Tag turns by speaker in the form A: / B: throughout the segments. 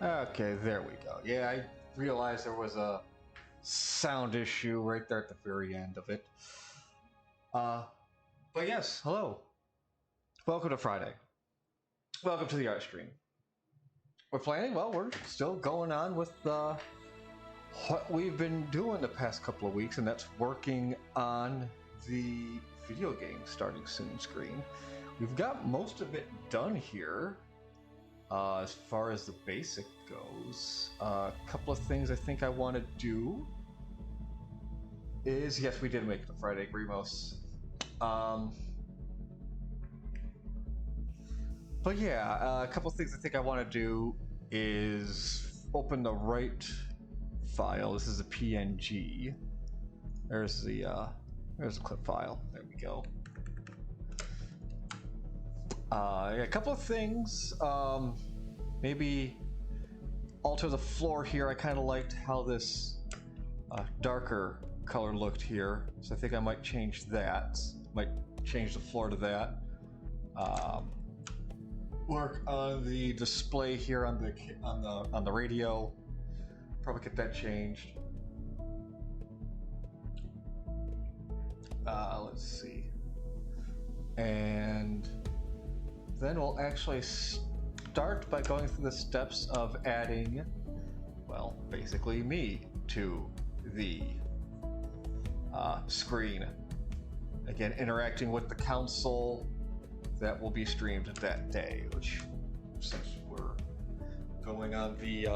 A: Okay, there we go. Yeah, I realized there was a sound issue right there at the very end of it. Uh, but yes, hello. Welcome to Friday. Welcome to the art stream. We're playing, well, we're still going on with what we've been doing the past couple of weeks, and that's working on the video game starting soon screen. We've got most of it done here. As far as the basic goes, a couple of things I think I want to do is, yes, we did make it a Friday, Grimos. But yeah, a couple of things I think I want to do is open the right file. This is a PNG. There's the clip file. There we go. Yeah, a couple of things. Maybe alter the floor here. I kind of liked how this darker color looked here, so I think I might change that. Might change the floor to that. Work on the display here on the radio. Probably get that changed. Let's see. And then we'll actually start by going through the steps of adding, well, basically me to the screen. Again, interacting with the console that will be streamed that day, which, since we're going on the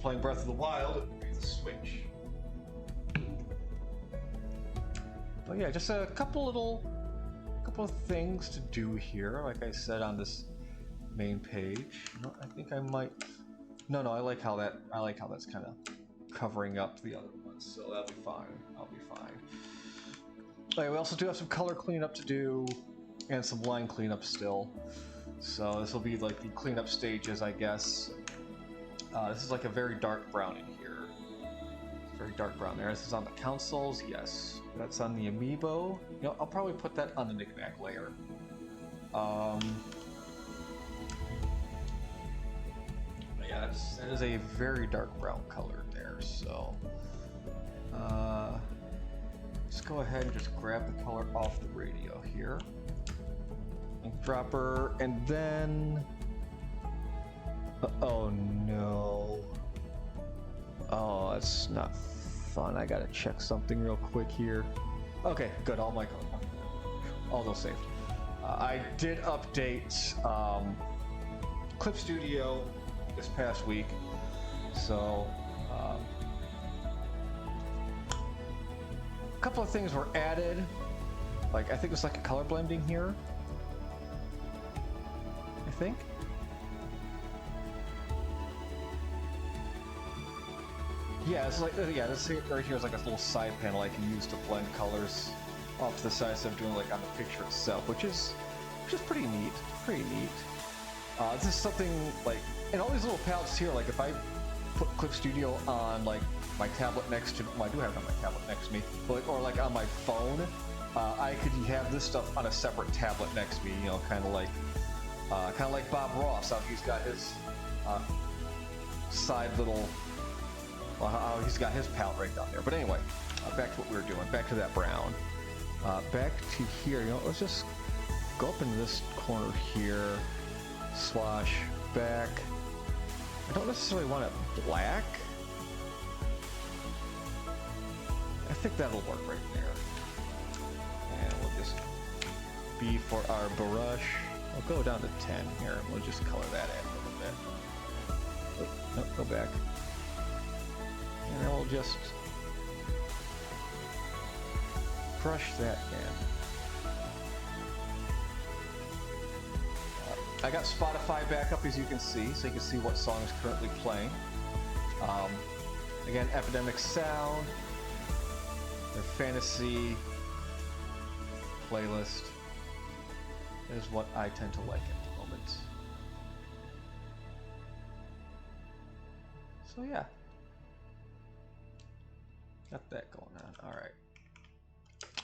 A: playing Breath of the Wild, it will be the Switch. But yeah, just a couple of things to do here. Like I said on this main page, I think I might. No, I like how that's kind of covering up the other ones, so that'll be fine. I'll be fine. Okay, we also do have some color cleanup to do, and some line cleanup still. So this will be like the cleanup stages, I guess. This is like a very dark brown in here. Very dark brown there. This is on the consoles, yes. That's on the amiibo. I'll probably put that on the knickknack layer. Yeah, that is a very dark brown color there. So let's go ahead and just grab the color off the radio here. Ink dropper, and then. Oh no. Oh, that's not fun. I gotta check something real quick here. Okay, good. All those saved. I did update Clip Studio this past week, so a couple of things were added. Like, I think it's like a color blending here. I think. Yeah, it's like this right here is like a little side panel I can use to blend colors off to the side instead of doing like on the picture itself, which is pretty neat. This is something like, and all these little palettes here. Like if I put Clip Studio on like my tablet next to, well, I do have it on my tablet next to me, but, or like on my phone, I could have this stuff on a separate tablet next to me. Kind of like Bob Ross, how he's got his side little. Well, how he's got his palette right down there. But anyway, back to what we were doing. Back to that brown. Back to here. Let's just go up into this corner here. Swash back. I don't necessarily want it black. I think that'll work right there. And we'll just B for our brush. We'll go down to 10 here, and we'll just color that in a little bit. Oh, no, go back. And then we'll just brush that in. I got Spotify back up, as you can see, so you can see what song is currently playing. Again, Epidemic Sound, their fantasy playlist is what I tend to like at the moment. So yeah. Got that going on. All right.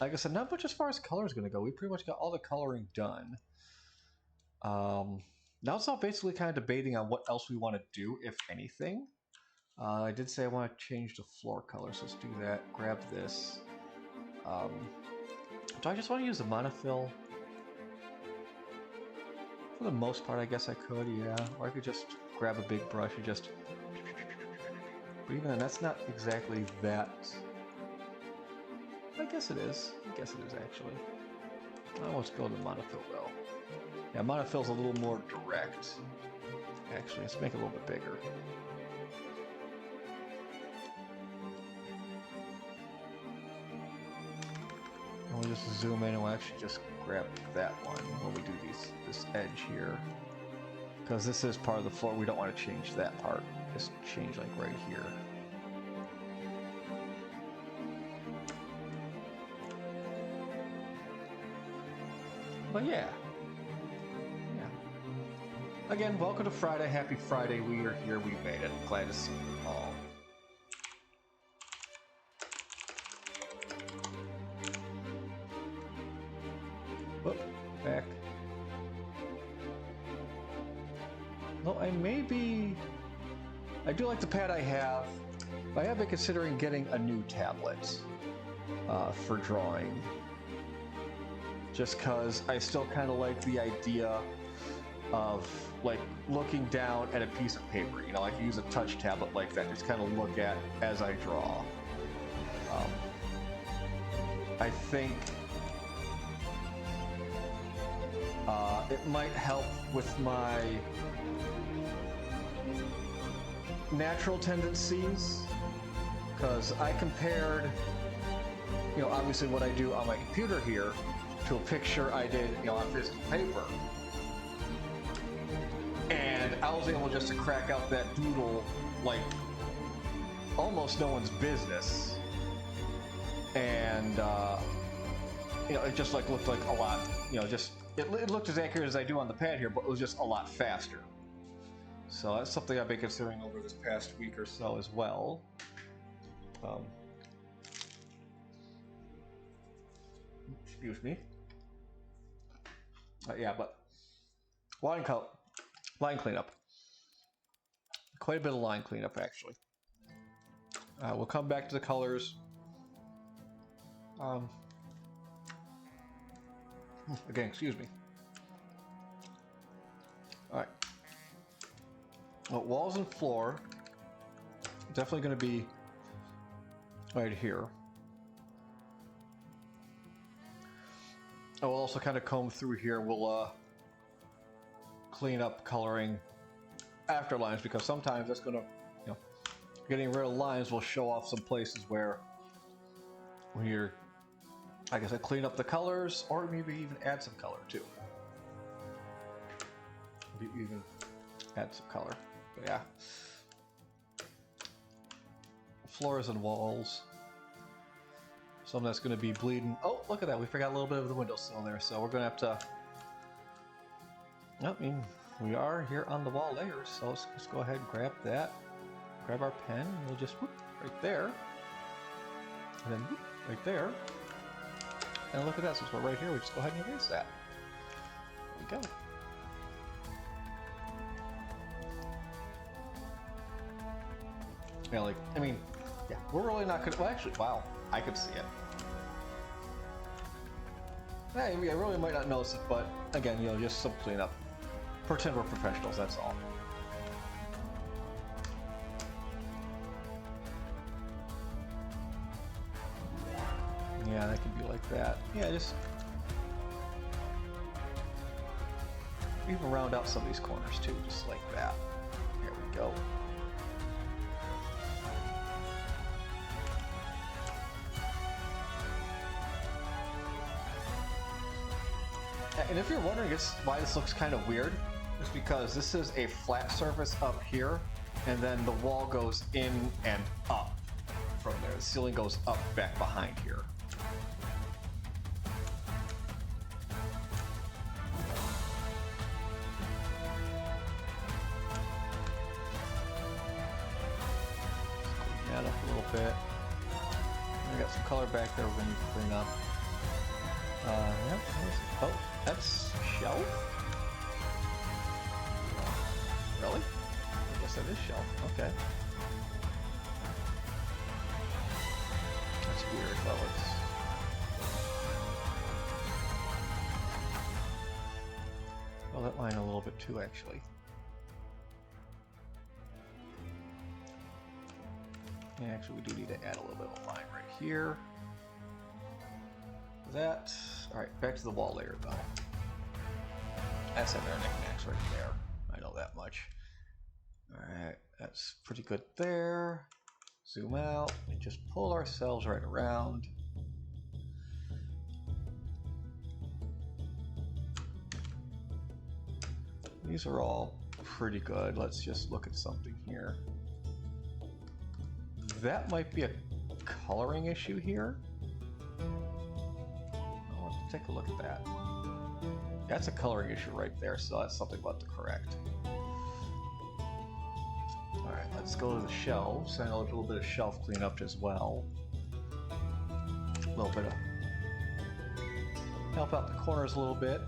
A: Like I said, not much as far as color is going to go. We pretty much got all the coloring done. Now it's all basically kind of debating on what else we want to do, if anything. I did say I want to change the floor color, so let's do that. Grab this. Do I just want to use the monofill? For the most part, I guess I could, yeah. Or I could just grab a big brush and just... But even then, that's not exactly that... I guess it is. I guess it is, actually. Let's go to monofill, though. Yeah, monofill's a little more direct. Actually, let's make it a little bit bigger. And we'll just zoom in and we'll actually just grab that one when we do this edge here. Because this is part of the floor, we don't want to change that part. Just change like right here. But yeah. Again, welcome to Friday. Happy Friday. We are here. We made it. Glad to see you all. Whoop, back. No, I do like the pad I have. I have been considering getting a new tablet for drawing. Just because I still kind of like the idea of like looking down at a piece of paper, you know, I can use a touch tablet like that, just kind of look at as I draw. I think it might help with my natural tendencies, because I compared, you know, obviously what I do on my computer here to a picture I did, you know, on physical paper. And I was able just to crack out that doodle like almost no one's business. And, you know, it just like looked like a lot, you know, just, it looked as accurate as I do on the pad here, but it was just a lot faster. So that's something I've been considering over this past week or so as well. Excuse me. Yeah, but line cleanup. Quite a bit of line cleanup, actually. We'll come back to the colors. Again, excuse me. All right. Well, walls and floor. Definitely going to be right here. I will also kind of comb through here. We'll clean up coloring after lines, because sometimes that's going to, you know, getting rid of lines will show off some places where when you're, I guess, I clean up the colors, or maybe even add some color too. Maybe even add some color. But yeah. Floors and walls. Some that's going to be bleeding. Oh, look at that. We forgot a little bit of the windowsill there, so we're going to have to... I mean, we are here on the wall layers, so let's go ahead and grab that. Grab our pen, and we'll just whoop right there. And then whoop right there. And look at that, since we're right here, we just go ahead and erase that. There we go. Yeah, like, I mean, yeah, we're really not gonna, well, actually, wow, I could see it. Hey, I really might not notice it, but again, you know, just some cleanup. Pretend we're professionals, that's all. Yeah, that could be like that. Yeah, just even round out some of these corners too, just like that. There we go. And if you're wondering why this looks kind of weird, it's because this is a flat surface up here, and then the wall goes in and up from there. The ceiling goes up back behind here. Clean that up a little bit. We got some color back there we're going to need to clean up. Yep. Oh, that's shelf? guess that is shelf. Okay. That's weird. Well, well, that line a little bit too, actually. And actually, we do need to add a little bit of a line right here. That. All right, back to the wall layer, though. That's in their knickknacks right there. I know that much. All right, that's pretty good there. Zoom out and just pull ourselves right around. These are all pretty good. Let's just look at something here. That might be a coloring issue here. Let's take a look at that. That's a coloring issue right there, so that's something about to correct. Alright, let's go to the shelves. I know there's a little bit of shelf cleanup as well. A little bit of help out the corners a little bit.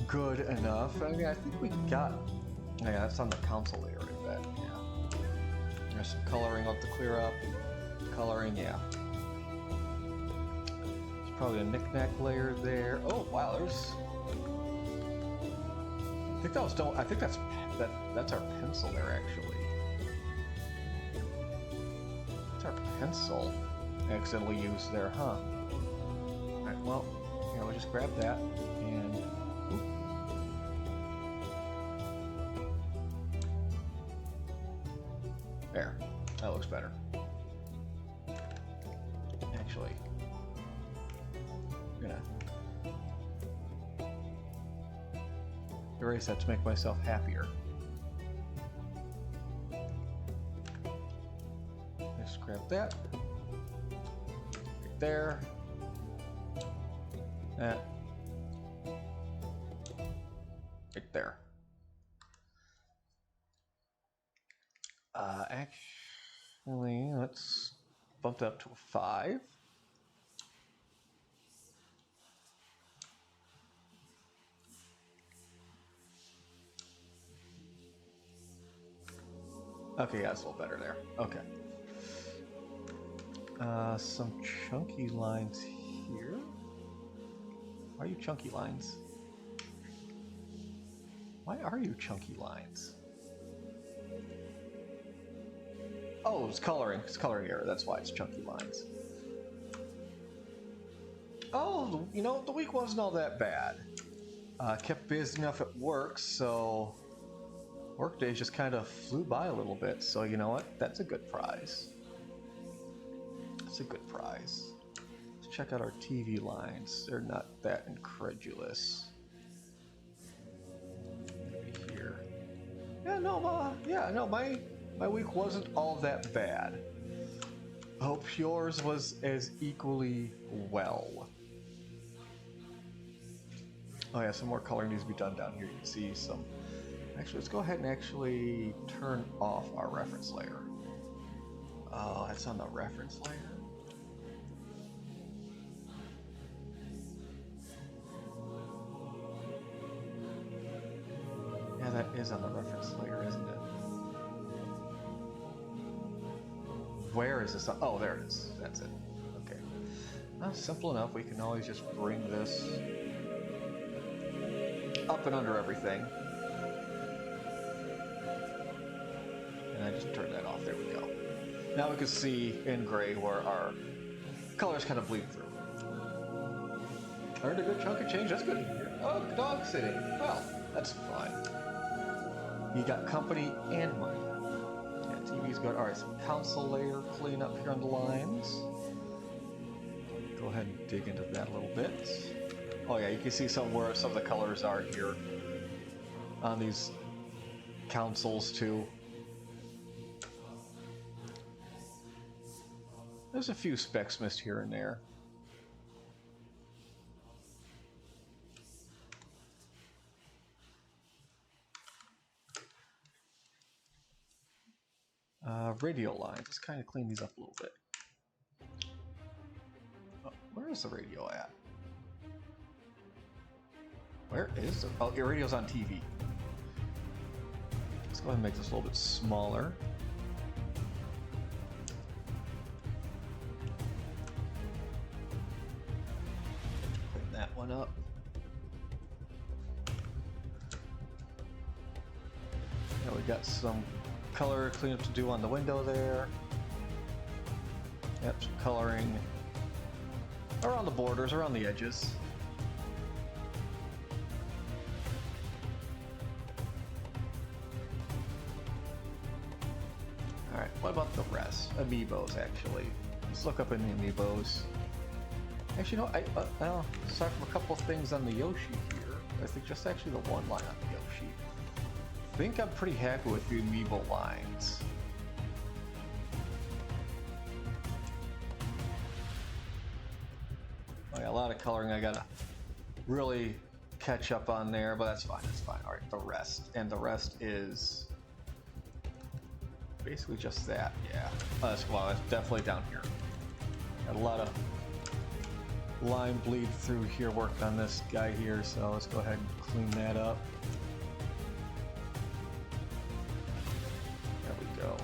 A: Good enough. I mean, I think we got. Yeah, that's on the console layer, I bet. Yeah. There's some coloring up to clear up. Coloring, yeah. There's probably a knick-knack layer there. Oh wow, there's. I think that was don't. I think that's our pencil there actually. That's our pencil. I accidentally used there, huh? All right. Well, here we'll just grab that and. There. That looks better. Actually, I'm gonna erase that to make myself happier. Just grab that. Right there. That. Right there. Actually, let's bump that up to a 5. Okay, yeah, that's a little better there. Okay. Some chunky lines here. Why are you chunky lines? Why are you chunky lines? Oh, it's coloring. It's coloring error. That's why it's chunky lines. Oh, you know, the week wasn't all that bad. Kept busy enough at work, so work days just kind of flew by a little bit. So you know what? That's a good prize. That's a good prize. Let's check out our TV lines. They're not that incredulous. Maybe here. Yeah, no, my week wasn't all that bad. Hope yours was as equally well. Oh yeah, some more coloring needs to be done down here. You can see some. Actually, let's go ahead and actually turn off our reference layer. Oh, that's on the reference layer? Yeah, that is on the reference layer, isn't it? Where is this? Oh, there it is. That's it. Okay. Simple enough. We can always just bring this up and under everything. And I just turn that off. There we go. Now we can see in gray where our colors kind of bleed through. Earned a good chunk of change. That's good. Oh, dog sitting. Well, that's fine. You got company and money. Yeah, TV's good. All right, some console layer clean up here on the lines. Go ahead and dig into that a little bit. Oh yeah, you can see where some of the colors are here on these councils too. There's a few specks missed here and there. Radio lines. Let's kind of clean these up a little bit. Oh, where is the radio at? Where is the... Oh, your radio's on TV. Let's go ahead and make this a little bit smaller. Clean that one up. Now we got some color cleanup to do on the window there. Yep, some coloring around the borders, around the edges. Alright, what about the rest? Amiibos, actually. Let's look up in the Amiibos. Actually, no, aside from a couple things on the Yoshi here, I think just actually the one line on the Yoshi. I think I'm pretty happy with the Amiibo lines. Oh, yeah, a lot of coloring I gotta really catch up on there, but that's fine, that's fine. Alright, the rest. And the rest is basically just that, yeah. Well, that's definitely down here. Got a lot of line bleed through here working on this guy here, so let's go ahead and clean that up. There we go.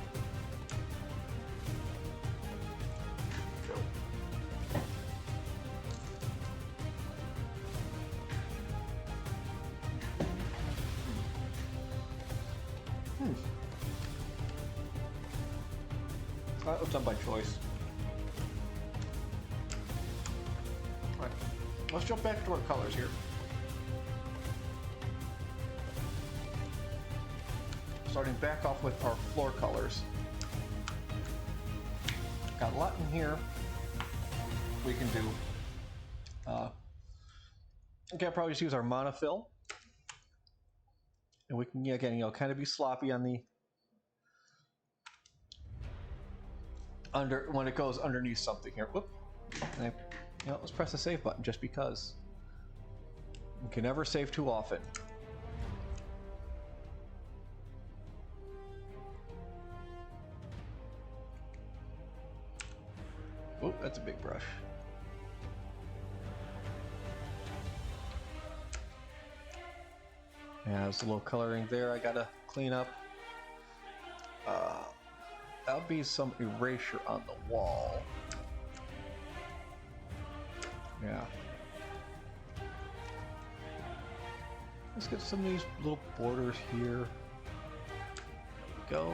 A: That was done by choice. Alright, let's jump back to our colors here. Starting back off with our floor colors. Got a lot in here we can do. Okay, I'll probably just use our monofill. And we can, again, kind of be sloppy on the when it goes underneath something here. Whoop. And let's press the save button just because. You can never save too often. Oh, that's a big brush. Yeah, there's a little coloring there I gotta clean up. That'll be some erasure on the wall. Yeah. Let's get some of these little borders here. Go.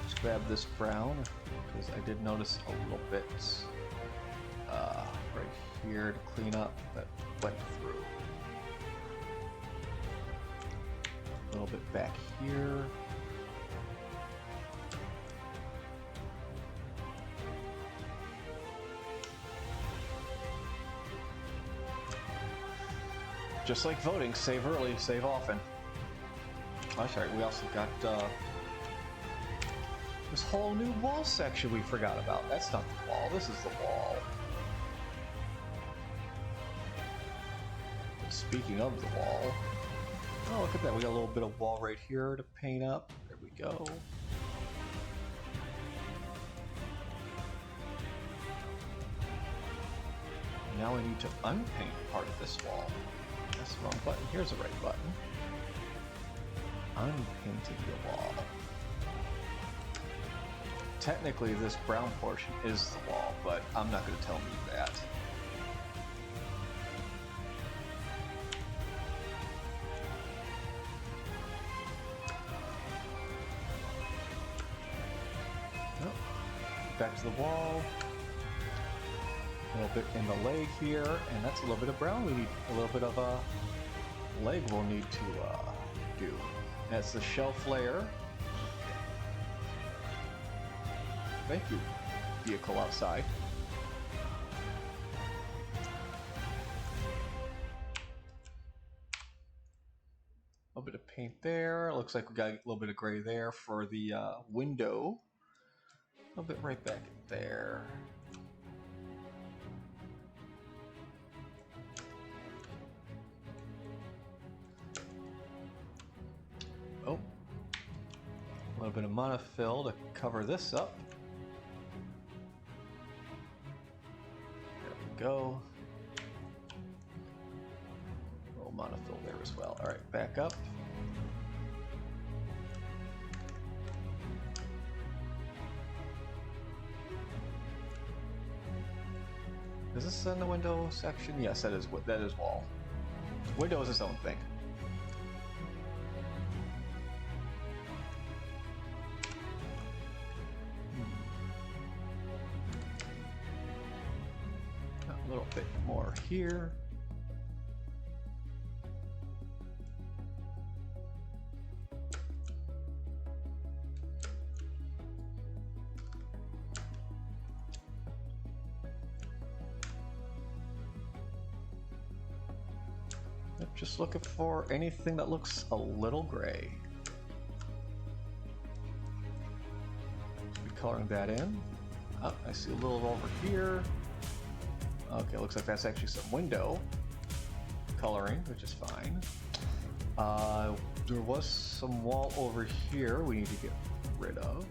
A: Let's grab this brown because I did notice a little bit right here to clean up that went through. A little bit back here. Just like voting, save early, save often. Oh, sorry, we also got this whole new wall section we forgot about. That's not the wall, this is the wall. Speaking of the wall, oh, look at that, we got a little bit of wall right here to paint up. There we go. Now we need to unpaint part of this wall. That's the wrong button. Here's the right button. Unpainting the wall. Technically, this brown portion is the wall, but I'm not going to tell you that. Back to the wall. A little bit in the leg here, and that's a little bit of brown. We need a little bit of a leg we'll need to do. That's the shelf layer. Thank you, vehicle outside. A little bit of paint there. Looks like we got a little bit of gray there for the window. A little bit right back there. Oh. A little bit of monofill to cover this up. There we go. A little monofill there as well. Alright, back up. Is this in the window section? Yes, that is wall. Window is its own thing. A little bit more here. Just looking for anything that looks a little gray. Be coloring that in. Oh, I see a little over here. Okay, looks like that's actually some window coloring, which is fine. There was some wall over here we need to get rid of.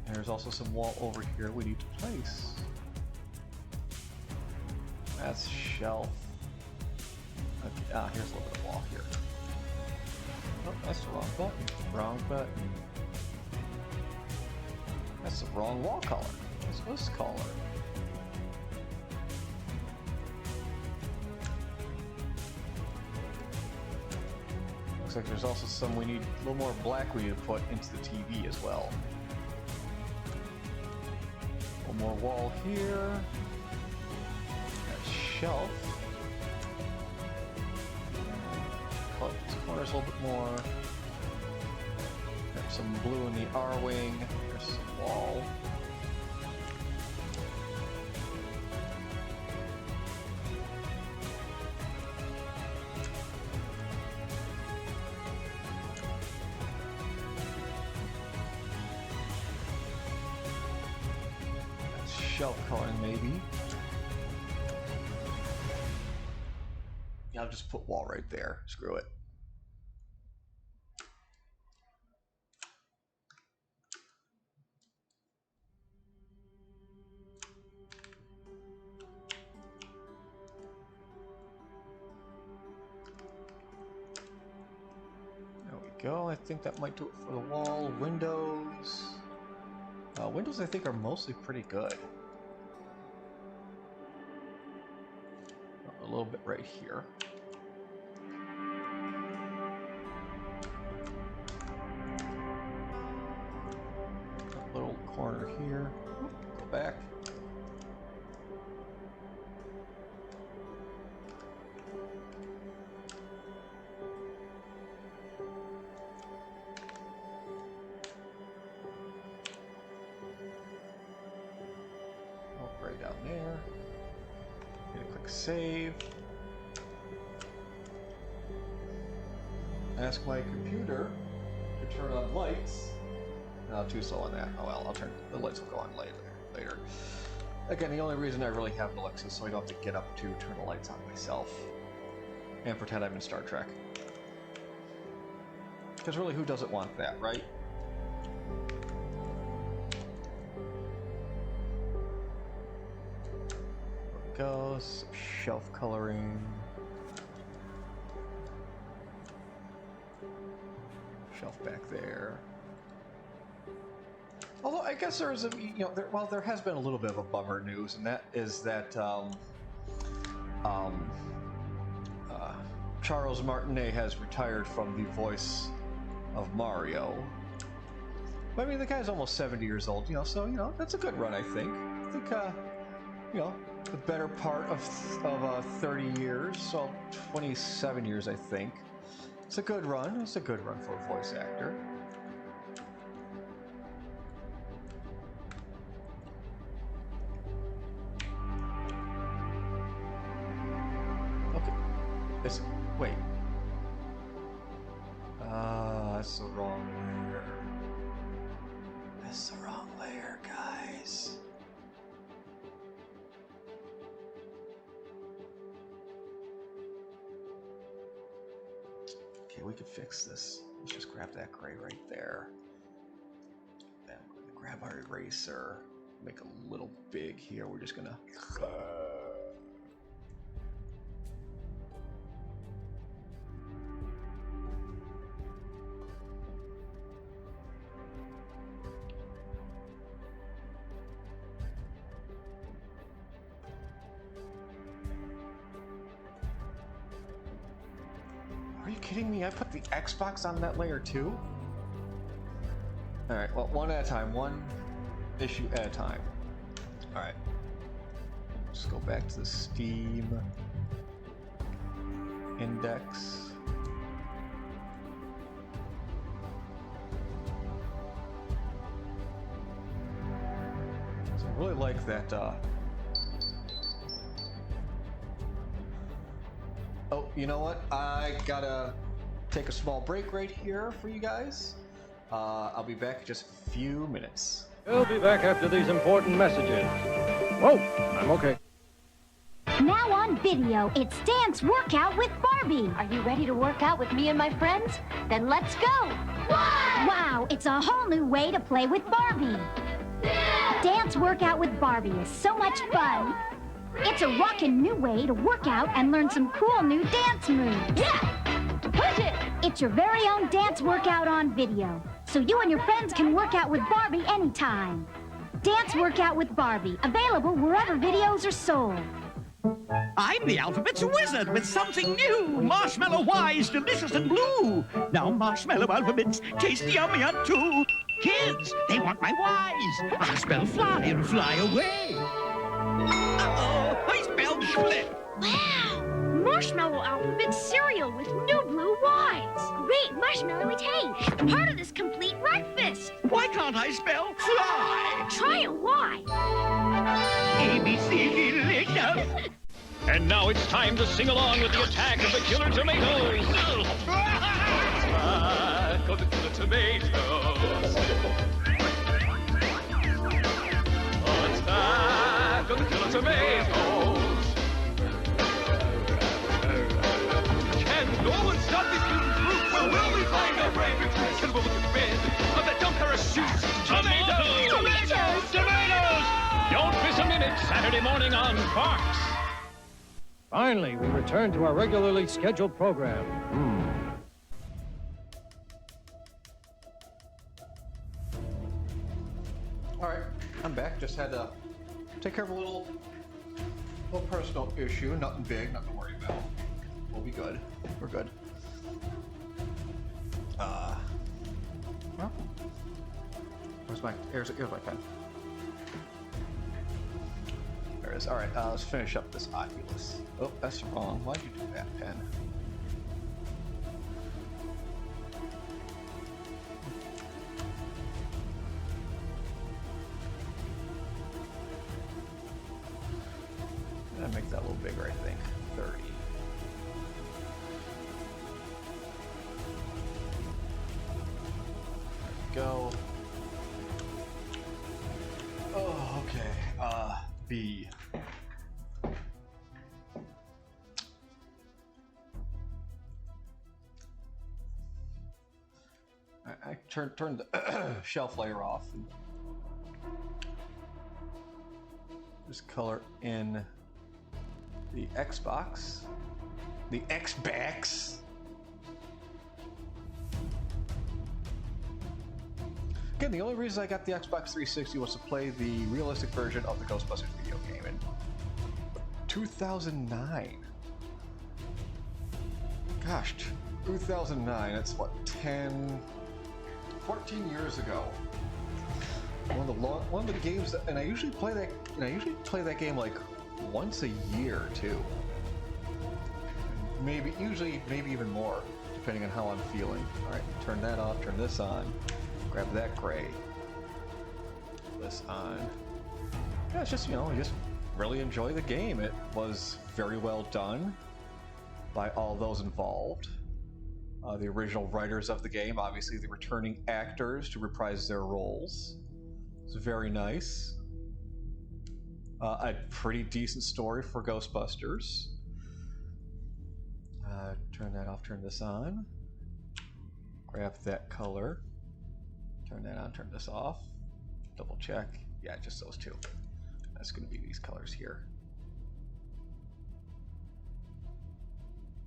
A: And there's also some wall over here we need to place. That's shelf. Okay, here's a little bit of wall here. Oh, that's the wrong button. Wrong button. That's the wrong wall color. What's this color? Looks like there's also some a little more black we need to put into the TV as well. One more wall here. Shelf. Cut these corners a little bit more. Got some blue in the R-wing. There's some wall. That's shelf coloring maybe. I'll just put wall right there. Screw it. There we go. I think that might do it for the wall. Windows. Windows I think are mostly pretty good. A little bit right here. A little corner here. Go back. Oh, right down there. Get a quick save. Ask my computer to turn on lights. Not too slow on that. Oh well, the lights will go on later. Again, the only reason I really have an Alexa is so I don't have to get up to turn the lights on myself and pretend I'm in Star Trek. Because really, who doesn't want that, right? There goes shelf coloring. Shelf back there. Although I guess there is there has been a little bit of a bummer news, and that is that Charles Martinet has retired from the voice of Mario. But I mean, the guy's almost 70 years old, so that's a good run, I think. I think the better part of 30 years, so 27 years, I think. It's a good run. It's a good run for a voice actor. Wait. That's the wrong layer. That's the wrong layer, guys. Okay, we can fix this. Let's just grab that gray right there. Then we're gonna grab our eraser. Make it a little big here. We're just gonna. Are you kidding me? I put the Xbox on that layer too? Alright, well, one at a time. One issue at a time. Alright. Just go back to the Steam index. So I really like that, Oh, you know what? I gotta take a small break right here for you guys. I'll be back in just a few minutes.
B: We'll be back after these important messages. Whoa, I'm okay.
C: Now on video, it's Dance Workout with Barbie. Are you ready to work out with me and my friends? Then let's go. What? Wow, it's a whole new way to play with Barbie. Yeah. Dance Workout with Barbie is so much fun. It's a rockin' new way to work out and learn some cool new dance moves. Yeah! Push it! It's your very own dance workout on video, so you and your friends can work out with Barbie anytime. Dance Workout with Barbie, available wherever videos are sold.
D: I'm the alphabet's wizard with something new. Marshmallow wise, delicious and blue. Now marshmallow alphabets taste yummier too. Kids, they want my wise. I spell fly and fly away. Uh-oh, I spelled flip.
E: Wow! Marshmallow alphabet cereal with new blue Y's. Great marshmallowy taste. Part of this complete breakfast.
D: Why can't I spell fly?
E: Try a Y.
D: ABC delicious.
B: And now it's time to sing along with the attack of the killer tomatoes. Attack of the killer tomatoes. Attack of the killer tomatoes. Can no one stop this mutant group? Where will we find our brave recruits? Can we look at red of that dumb pair of shoes? Tomatoes! Tomatoes! Tomatoes! Don't miss a minute Saturday morning on Fox. Finally, we return to our regularly scheduled program.
A: Alright, I'm back. Just had to take care of a little personal issue. Nothing big, nothing to worry about. We'll be good. We're good. Well, here's my pen. There it is. Alright, let's finish up this Oculus. Oh, that's wrong. Why'd you do that, pen? I'm gonna make that a little bigger, I think. 30. There we go. Oh, okay. B. I turned the shelf layer off and just color in the Xbox. The Xbox. Again, the only reason I got the Xbox 360 was to play the realistic version of the Ghostbusters video game in 2009. Gosh, 2009, that's what, 14 years ago. One of the games that, and I usually play that game like once a year too. Maybe even more, depending on how I'm feeling. All right, turn that off, turn this on, grab that gray, this on. Yeah, it's just, I just really enjoy the game. It was very well done. by all those involved. The original writers of the game, obviously the returning actors to reprise their roles. It's very nice. A pretty decent story for Ghostbusters. Turn that off, turn this on. Grab that color. Turn that on, turn this off. Double check. Yeah, just those two. That's going to be these colors here.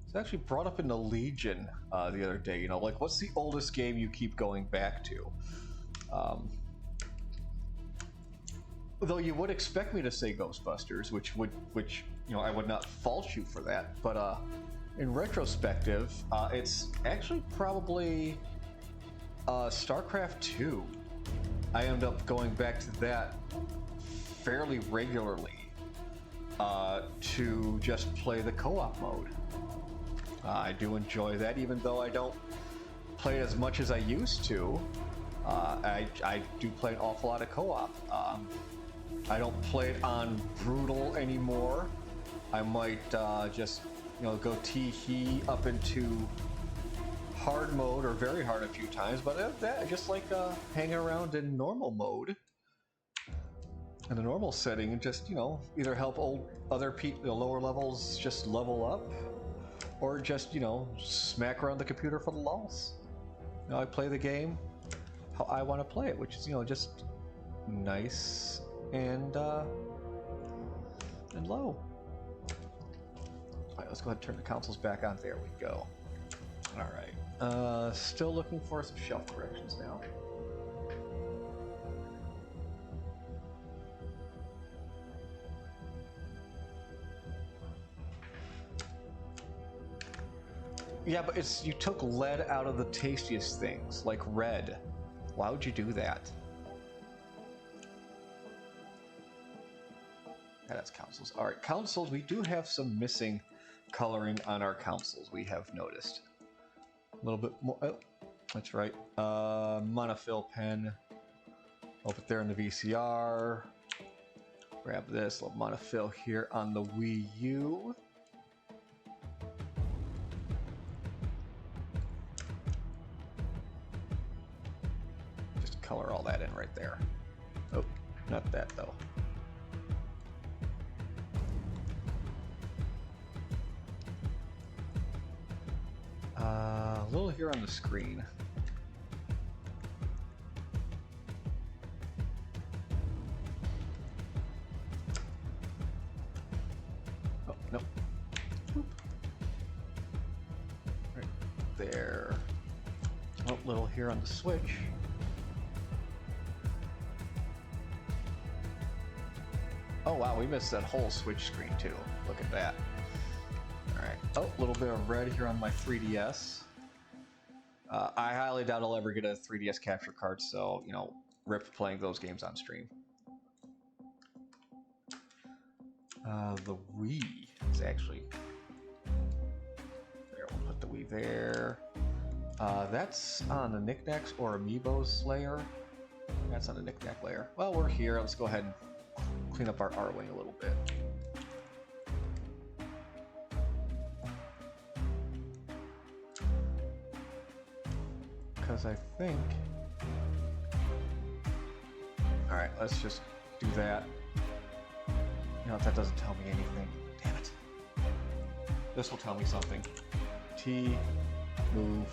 A: It's actually brought up in the Legion the other day. You know, like, what's the oldest game you keep going back to? Though you would expect me to say Ghostbusters, which you know, I would not fault you for that. But in retrospective, it's actually probably StarCraft 2. I end up going back to that fairly regularly to just play the co-op mode. I do enjoy that, even though I don't play it as much as I used to. I do play an awful lot of co-op. I don't play it on brutal anymore. I might just, you know, go tee-hee up into hard mode or very hard a few times, but that I just like hanging around in normal mode, in the normal setting, and just, you know, either help other people, lower levels, just level up, or just, you know, smack around the computer for the lulz. You know, I play the game how I want to play it, which is, you know, just nice and low. All right, let's go ahead and turn the consoles back on. There we go. All right. Still looking for some shelf corrections now. Yeah, but you took lead out of the tastiest things, like red. Why would you do that? Yeah, that's consoles. All right, consoles. We do have some missing coloring on our consoles. We have noticed a little bit more. Oh, that's right. Monofill pen. Over there in the VCR. Grab this little monofill here on the Wii U. Just color all that in right there. Oh, not that though. A little here on the screen. Oh, no. Boop. Right there. Oh, little here on the switch. Oh wow, we missed that whole switch screen too. Look at that. Alright. Oh, a little bit of red here on my 3DS. I highly doubt I'll ever get a 3DS capture card, so, you know, rip playing those games on stream. The Wii is actually... There, we'll put the Wii there. That's on the Knickknacks or Amiibos layer. That's on the Knickknack layer. Well, we're here. Let's go ahead and clean up our Artwing a little bit. Because I think... Alright, let's just do that. You know, that doesn't tell me anything. Damn it. This will tell me something. T, move.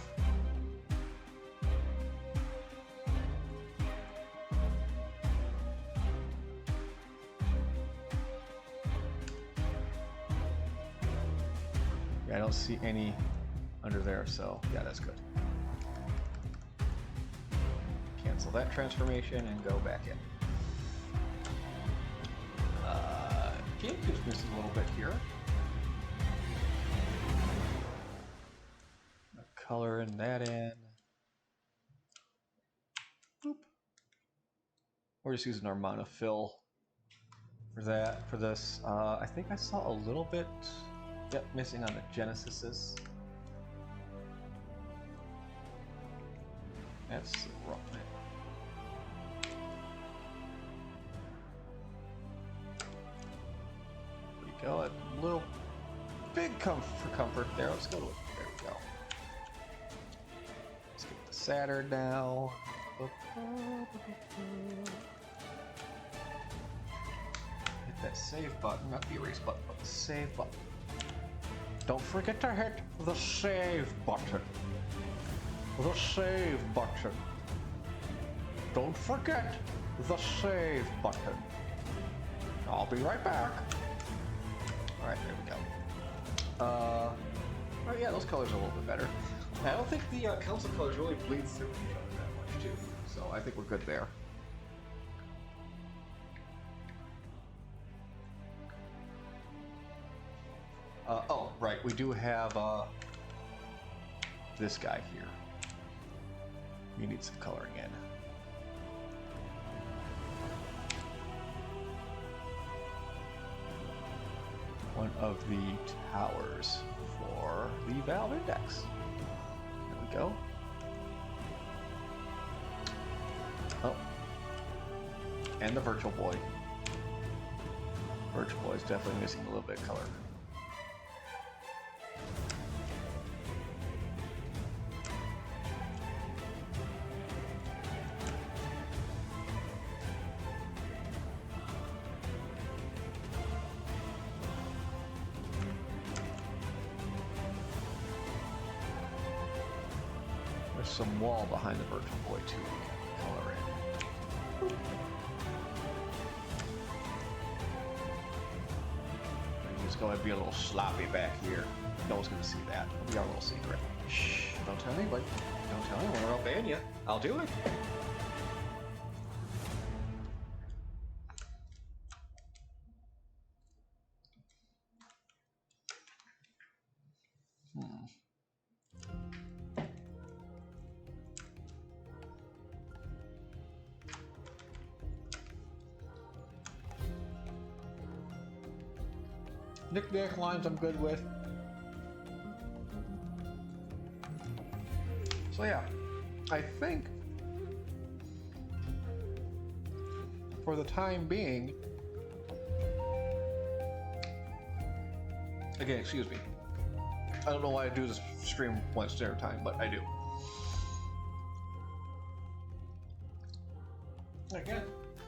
A: Yeah, I don't see any under there, so yeah, that's good. Cancel that transformation and go back in. GameCube's missing a little bit here. Coloring that in. Boop. We're just using our monofill for that. For this, I think I saw a little bit. Yep, missing on the Genesises. That's the wrong thing. There we go. A little big comfort there. Let's go to it. There we go. Let's get the Saturn now. Hit that save button, not the erase button, but the save button. Don't forget to hit the save button. The save button. Don't forget the save button. I'll be right back. Alright, there we go. Oh yeah, those colors are a little bit better. I don't think the council colors really bleed through each other that much too. So I think we're good there. Oh, right, we do have this guy here. We need some coloring in. One of the towers for the Valve Index. There we go. Oh. And the Virtual Boy. Virtual Boy is definitely missing a little bit of color. There's some wall behind the Virtual Boy too. We can color in. Just go ahead and be a little sloppy back here. No one's gonna see that. It'll be our little secret. Shh! Don't tell anybody. Don't tell anyone, or I'll ban you. I'll do it. Knick-knack lines I'm good with. So yeah, I think for the time being, again, excuse me, I don't know why I do this stream once every time, but I do. Again,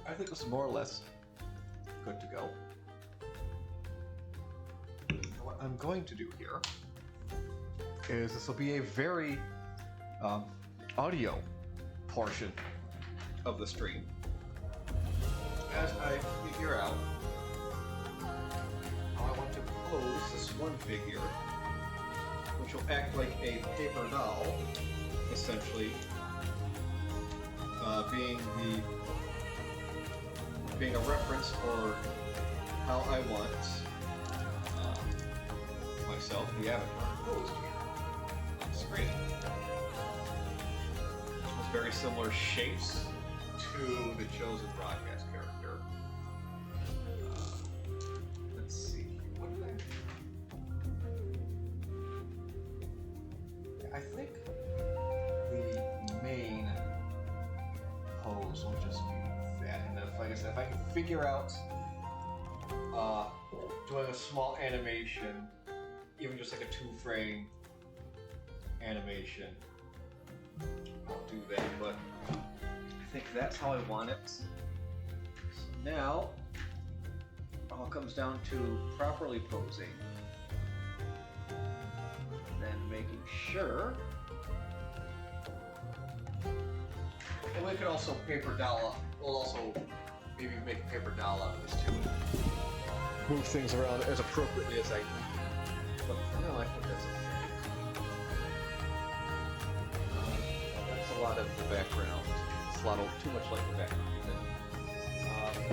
A: I think this is more or less good to go. What I'm going to do here is this will be a very audio portion of the stream as I figure out how I want to pose this one figure, which will act like a paper doll, essentially, being a reference for how I want myself, the avatar, posed here on the screen. With very similar shapes to the chosen broadcast character. Let's see. What did I think the main pose will just be that. And then if, like I said, if I can figure out doing a small animation, even just like a 2-frame animation, I'll do that, but I think that's how I want it. So now, it all comes down to properly posing, then making sure, and we could also paper doll, we'll also maybe make a paper doll out of this too, and move things around as appropriately as I need. But for now, I think that's okay. That's a lot of the background. It's a lot of too much like the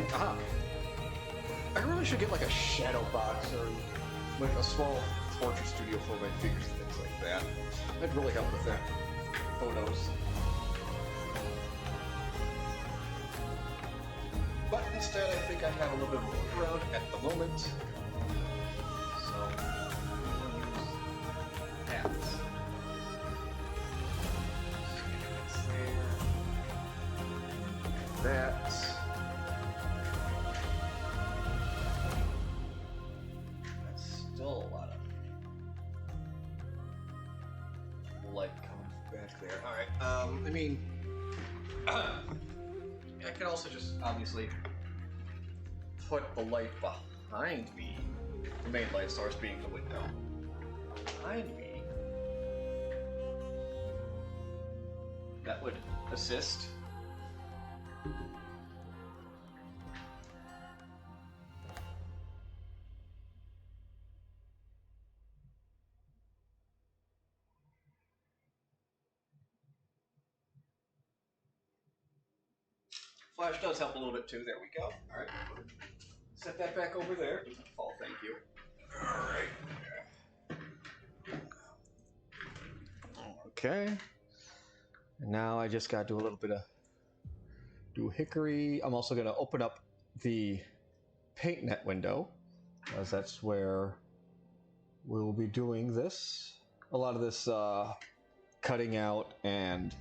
A: background. I really should get like a shadow box or like a small portrait studio for my figures and things like that. That'd really help with that. Photos. But instead, I think I have a little bit of a look around at the moment. That's still a lot of light coming back there. All right. I mean, I could also just obviously put the light behind me, the main light source being the window. Behind me. That would assist. Flash does help a little bit too. There we go. All right. Set that back over there. Fall, thank you. All right. Okay. And now I just got to do a little bit of hickory. I'm also going to open up the paint net window, as that's where we'll be doing this. A lot of this cutting out and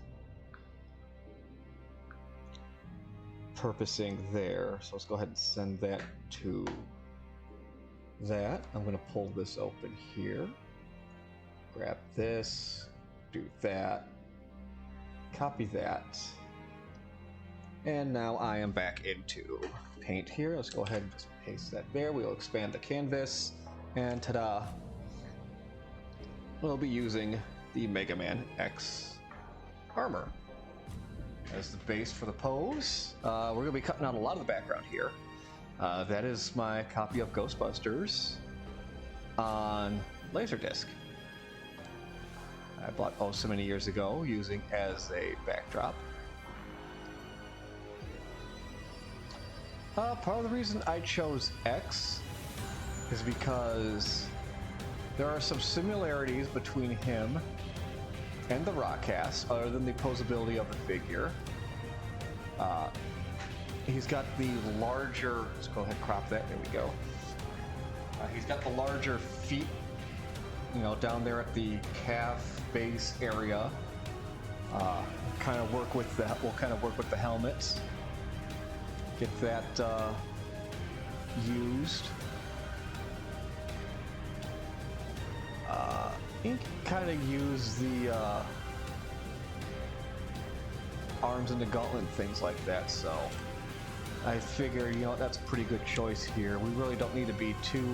A: purposing there. So let's go ahead and send that to that. I'm going to pull this open here. Grab this, do that, copy that. And now I am back into paint here. Let's go ahead and just paste that there. We'll expand the canvas, and ta-da! We'll be using the Mega Man X armor as the base for the pose. We're going to be cutting out a lot of the background here. That is my copy of Ghostbusters on Laserdisc. I bought so many years ago, using as a backdrop. Part of the reason I chose X is because there are some similarities between him and the Rockcast, other than the posability of the figure. He's got the larger, let's go ahead and crop that, there we go. He's got the larger feet, you know, down there at the calf base area. We'll kind of work with the helmets. Get that used. You can kind of use the arms and the gauntlet and things like that, so I figure, you know, that's a pretty good choice here. We really don't need to be too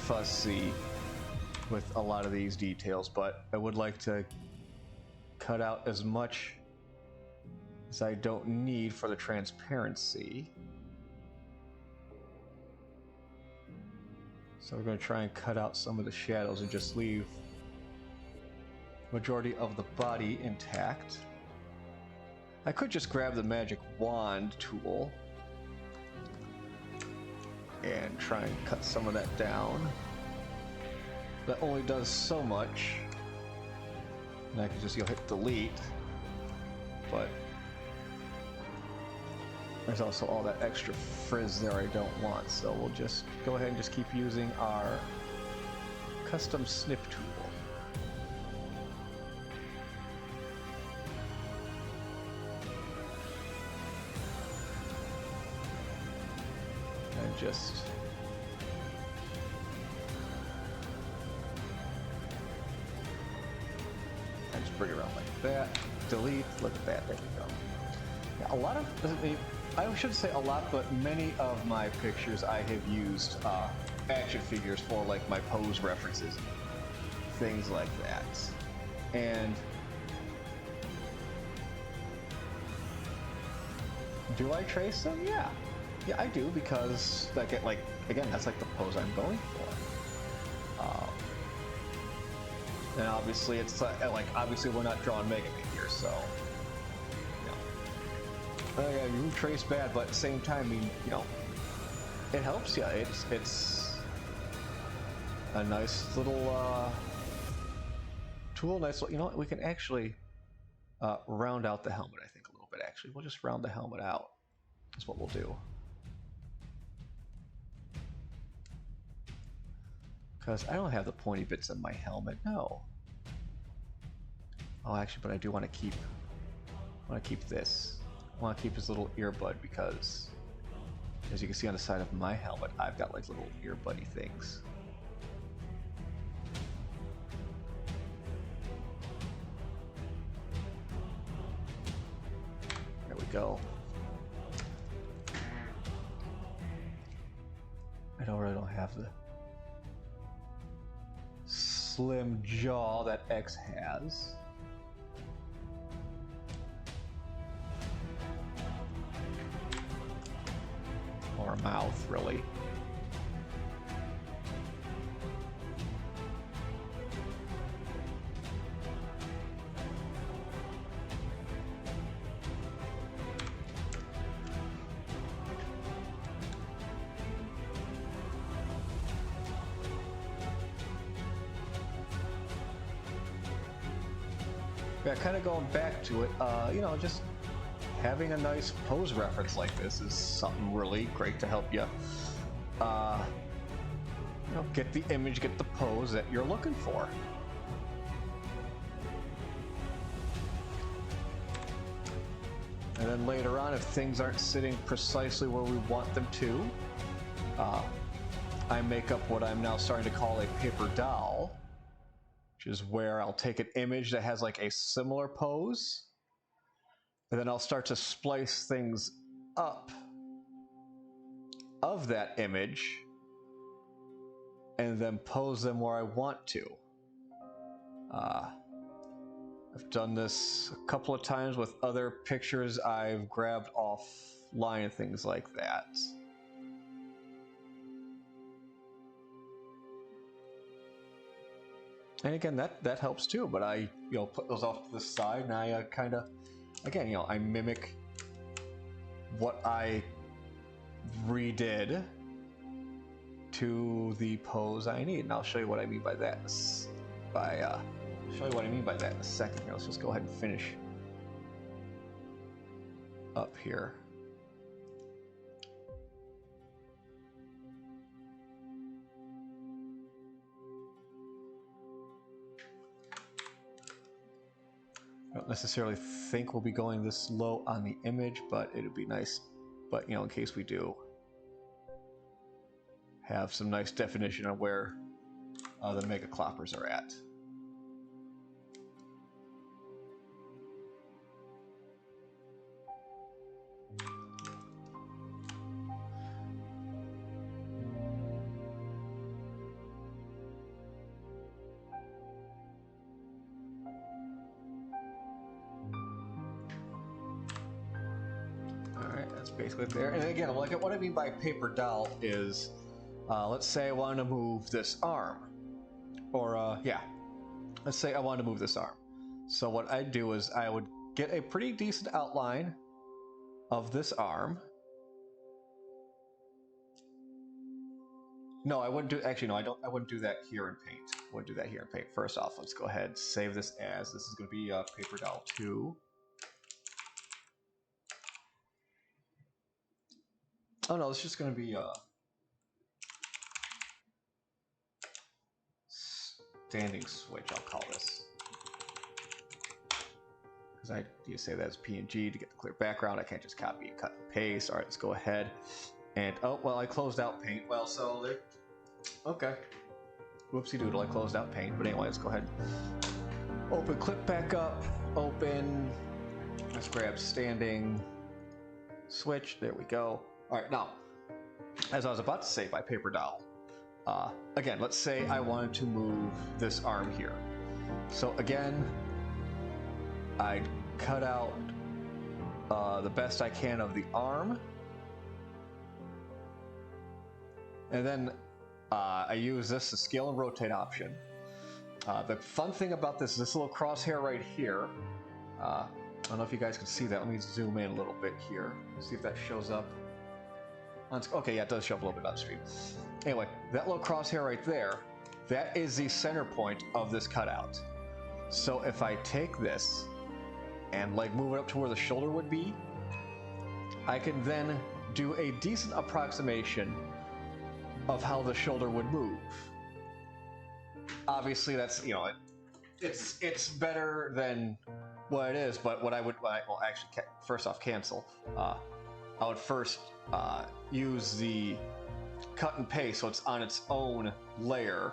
A: fussy with a lot of these details, but I would like to cut out as much as I don't need for the transparency. So we're going to try and cut out some of the shadows and just leave majority of the body intact. I could just grab the magic wand tool and try and cut some of that down. That only does so much. And I can just hit delete. But there's also all that extra frizz there I don't want, so we'll just go ahead and just keep using our custom snip tool. And just bring it around like that. Delete. Look at that. There we go. Yeah, a lot of, I should say a lot, but many of my pictures I have used action figures for, like my pose references, things like that. And do I trace them? Yeah, I do, because like again, that's like the pose I'm going for. And obviously, it's obviously we're not drawing Mega Man here, so yeah, you trace bad, but at the same time, I mean, you know, it helps you. It's a nice little tool. Nice, you know what? We can actually round out the helmet. I think a little bit. Actually, we'll just round the helmet out. That's what we'll do. Because I don't have the pointy bits in my helmet. No. Oh, actually, but I do want to keep. I want to keep this. I want to keep his little earbud, because, as you can see on the side of my helmet, I've got like little earbuddy things. go. I really don't have the slim jaw that X has. Or mouth, really. Yeah, kind of going back to it, you know, just having a nice pose reference like this is something really great to help you, you know, get the image, get the pose that you're looking for. And then later on, if things aren't sitting precisely where we want them to, I make up what I'm now starting to call a paper doll, which is where I'll take an image that has like a similar pose, and then I'll start to splice things up of that image and then pose them where I want to. I've done this a couple of times with other pictures I've grabbed offline and things like that. And again, that helps too, but I, you know, put those off to the side, and I kind of, again, you know, I mimic what I redid to the pose I need. And I'll show you what I mean by that show you what I mean by that in a second. Here, let's just go ahead and finish up here. I don't necessarily think we'll be going this low on the image, but it'd be nice. But, you know, in case we do, have some nice definition of where the mega cloppers are at. Basically there. And again, like what I mean by paper doll is, let's say I want to move this arm, or yeah, let's say I want to move this arm. So what I'd do is I would get a pretty decent outline of this arm. No, I wouldn't do, actually no, I wouldn't do that here in Paint. I wouldn't do that here in Paint. First off, let's go ahead and save this as, this is going to be paper doll 2. Oh no, it's just going to be standing switch, I'll call this. Because I need to say that as PNG to get the clear background. I can't just copy and cut and paste. All right, let's go ahead. And, oh, well, I closed out Paint. Well, so there, okay. Whoopsie doodle, I closed out Paint. But anyway, let's go ahead. Open clip back up. Open. Let's grab standing switch. There we go. All right, now, as I was about to say by paper doll, again, let's say I wanted to move this arm here. So again, I cut out the best I can of the arm, and then I use this, the scale and rotate option. The fun thing about this little crosshair right here, I don't know if you guys can see that. Let me zoom in a little bit here, see if that shows up. Okay, yeah, it does show up a little bit on screen. Anyway, that little crosshair right there, that is the center point of this cutout. So if I take this and like move it up to where the shoulder would be, I can then do a decent approximation of how the shoulder would move. Obviously, that's, you know, it's better than what it is, but well, actually, first off, cancel. I would first use the cut and paste so it's on its own layer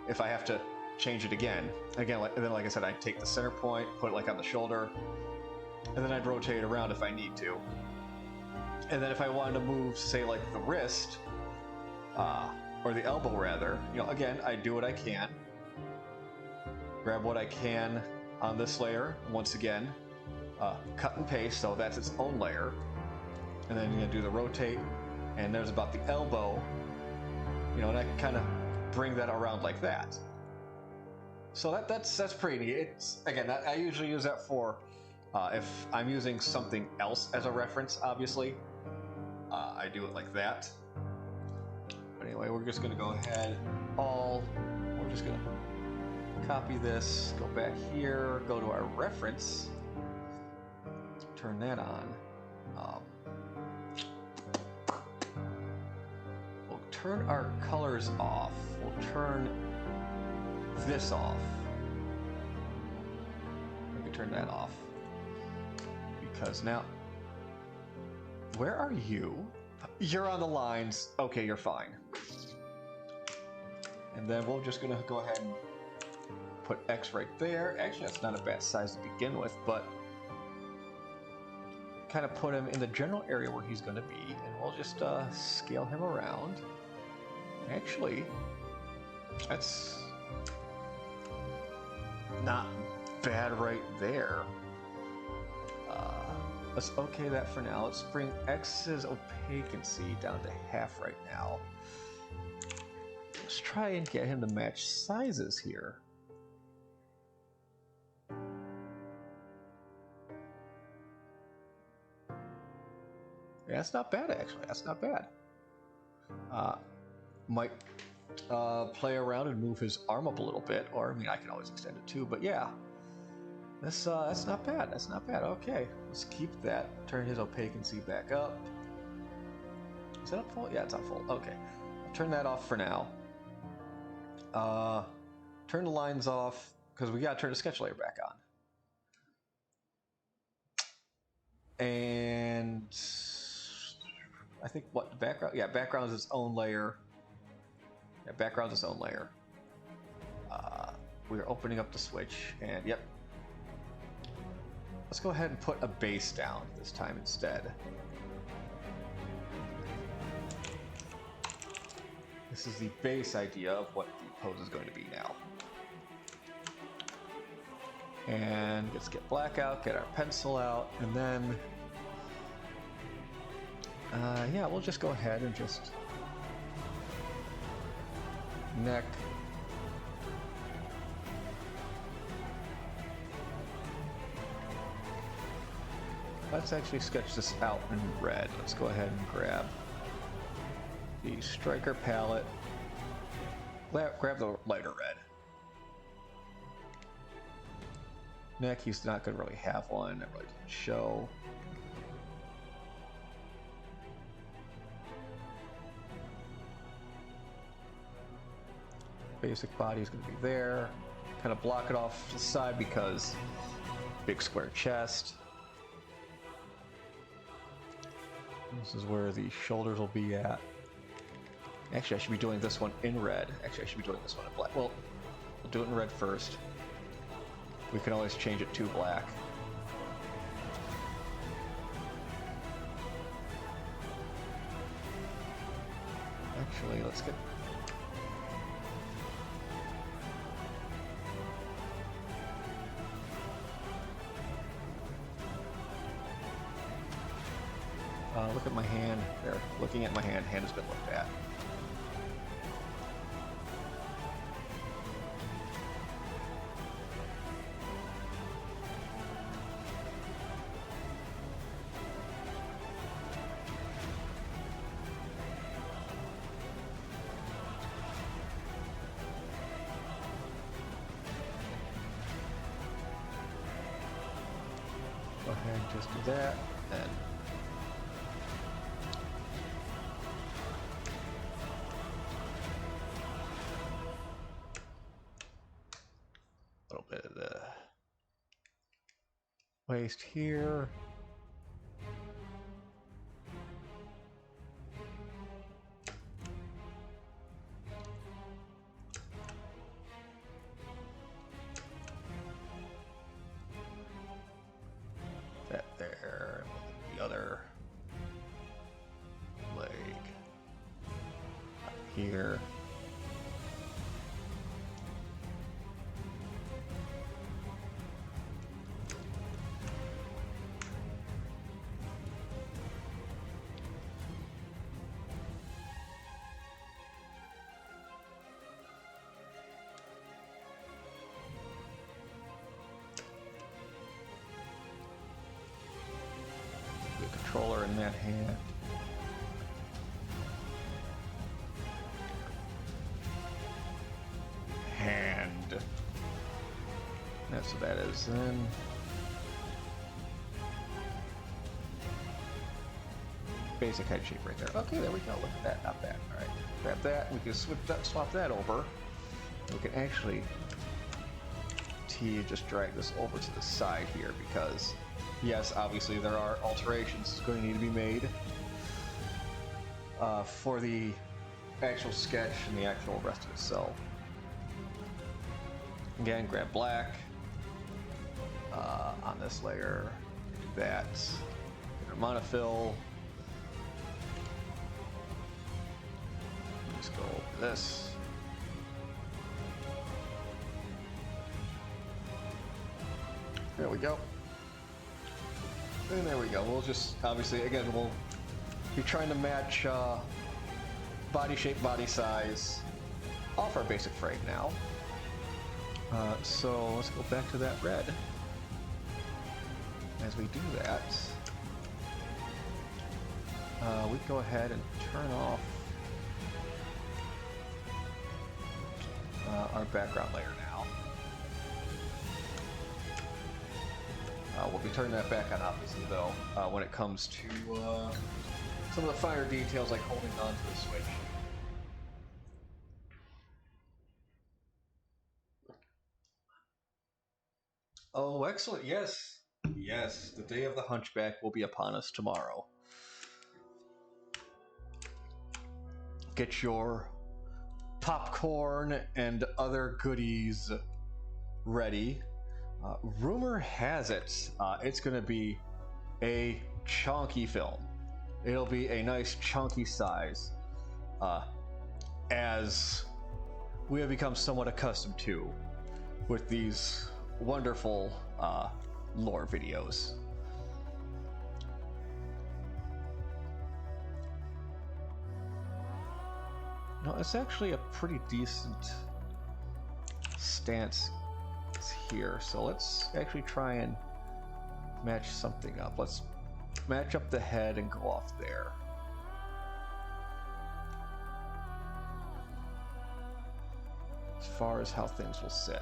A: if I have to change it again. And then, like I said, I take the center point, put it like on the shoulder, and then I'd rotate it around if I need to. And then if I wanted to move, say, like the wrist, or the elbow rather, you know, again, I do what I can. Grab what I can on this layer, once again, cut and paste, so that's its own layer. And then you're gonna do the rotate, and there's about the elbow, you know, and I can kind of bring that around like that. So that's pretty neat. It's, again, I usually use that for if I'm using something else as a reference, obviously. I do it like that. But anyway, we're just gonna go ahead, we're just gonna copy this, go back here, go to our reference, turn that on. We'll turn our colors off. We'll turn this off. We can turn that off. Because now, where are you? You're on the lines. Okay, you're fine. And then we're just gonna go ahead and put X right there. Actually, that's not a bad size to begin with, but kind of put him in the general area where he's gonna be, and we'll just scale him around. Actually, that's not bad right there. Let's okay that for now. Let's bring X's opacancy down to half right now. Let's try and get him to match sizes here. Yeah, that's not bad actually. That's not bad. Might play around and move his arm up a little bit, or I mean, I can always extend it too. But yeah, that's not bad. That's not bad. Okay, let's keep that. Turn his opacancy back up. Is that up full? Yeah, it's on full. Okay, I'll turn that off for now. Turn the lines off because we gotta turn the sketch layer back on. And I think what the background? Yeah, background is its own layer. Yeah, background is its own layer. We're opening up the switch, and yep. Let's go ahead and put a base down this time instead. This is the base idea of what the pose is going to be now. And let's get black out, get our pencil out, and then yeah, we'll just go ahead and just neck. Let's actually sketch this out in red. Let's go ahead and grab the striker palette. Grab the lighter red. Neck, he's not going to really have one. That really doesn't show. Basic body is going to be there. Kind of block it off to the side because big square chest. This is where the shoulders will be at. Actually, I should be doing this one in red. Actually, I should be doing this one in black. Well, we'll do it in red first. We can always change it to black. Actually, let's get... look at my hand. There, looking at my hand. Hand has been looked at. Go ahead and just do that, and a little bit of the waist here. here. The controller in that hand. Hand. That's what that is. Then basic head shape right there. Okay, there we go. Look at that. Not bad. All right, grab that. We can swap that over. We can actually just drag this over to the side here because, yes, obviously there are alterations going to need to be made for the actual sketch and the actual rest of it. So again, grab black on this layer, do that, get our monofill, just go over this. There we go. And there we go. We'll just, obviously, again, we'll be trying to match body shape, body size off our basic frame now. So let's go back to that red. As we do that, we go ahead and turn off our background layer now. We'll be turning that back on, obviously, though, when it comes to some of the finer details like holding on to the switch. Oh, excellent. Yes. Yes, the day of the Hunchback will be upon us tomorrow. Get your popcorn and other goodies ready. Rumor has it, it's going to be a chunky film. It'll be a nice chunky size, as we have become somewhat accustomed to with these wonderful lore videos. No, it's actually a pretty decent stance here, so let's actually try and match something up. Let's match up the head and go off there. As far as how things will sit.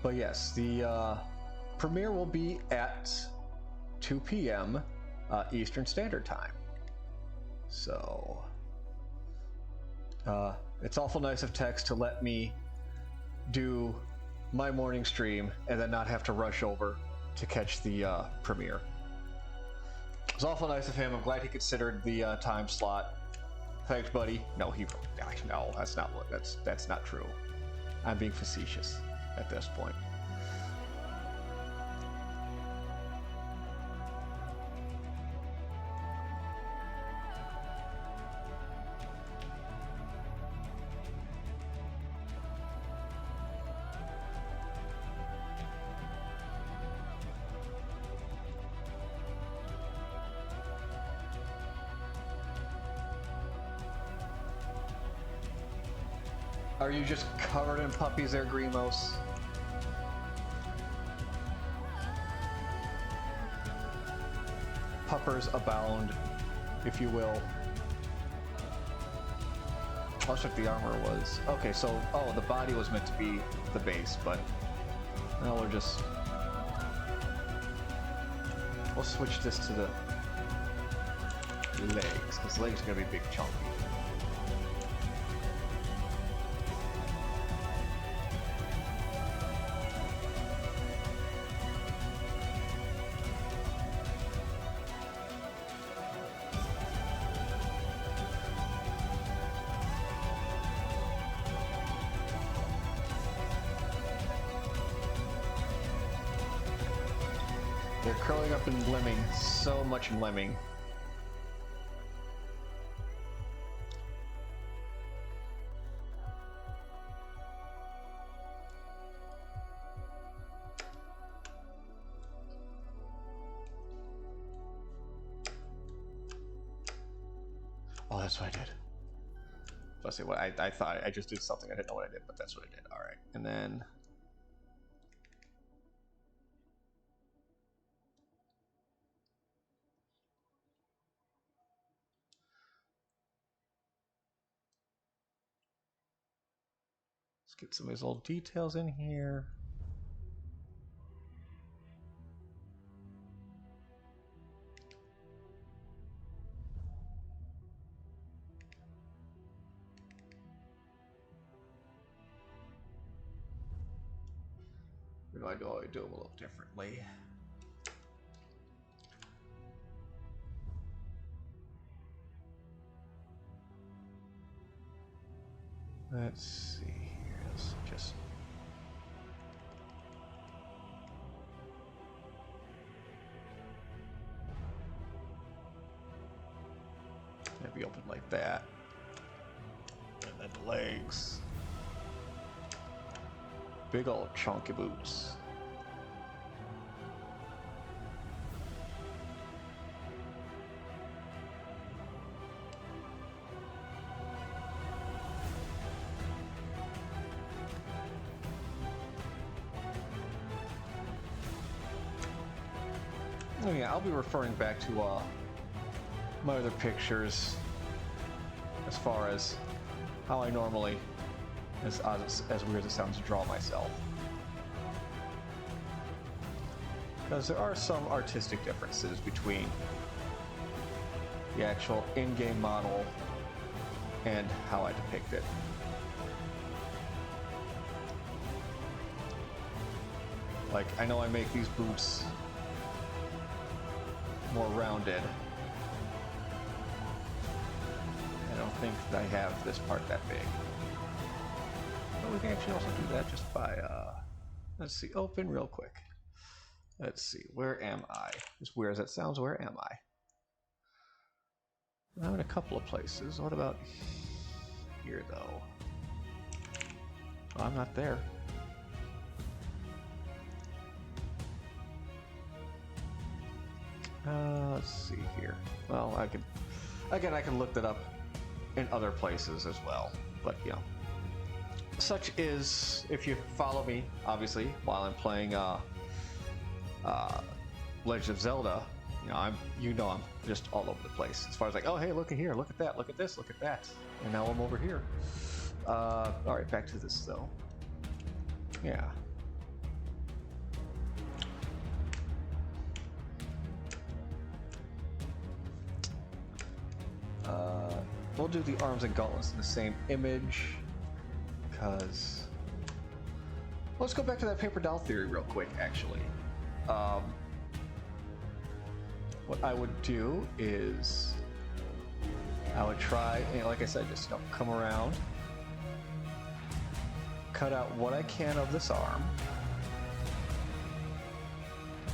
A: But yes, the premiere will be at 2 p.m. Eastern Standard Time. So it's awful nice of Tex to let me do my morning stream and then not have to rush over to catch the premiere. It's awful nice of him. I'm glad he considered the time slot. Thanks, buddy. No, no, that's not what. That's not true. I'm being facetious at this point. Are you just covered in puppies there, Grimos? Puppers abound, if you will. I'll check the armor was. Okay, so, oh, the body was meant to be the base, but now we'll switch this to the legs, because legs are going to be big chunky. They're curling up and lemming. So much lemming. Oh, that's what I did. Let's see what I thought I just did something. I didn't know what I did, but that's what I did. All right, and then let's get some of these little details in here. Or do I do them a little differently? Let's see here. Let's just maybe open like that, and then the legs. Big old chunky boots. Oh yeah, I'll be referring back to my other pictures as far as how I normally, as weird as it sounds, draw myself. Because there are some artistic differences between the actual in-game model and how I depict it. Like, I know I make these boots more rounded. I don't think I have this part that big. But we can actually also do that just by, let's see, open real quick. Let's see, where am I? As weird as that sounds, where am I? I'm in a couple of places. What about here, though? Well, I'm not there. Let's see here. Well, I can look that up in other places as well. But you know, such is, if you follow me, obviously, while I'm playing Legend of Zelda, I'm just all over the place. As far as like, oh hey, look at here, look at that, look at this, look at that, and now I'm over here. All right, back to this though. Yeah. We'll do the arms and gauntlets in the same image, because let's go back to that paper doll theory real quick, actually. What I would do is I would try, like I said, just come around, cut out what I can of this arm.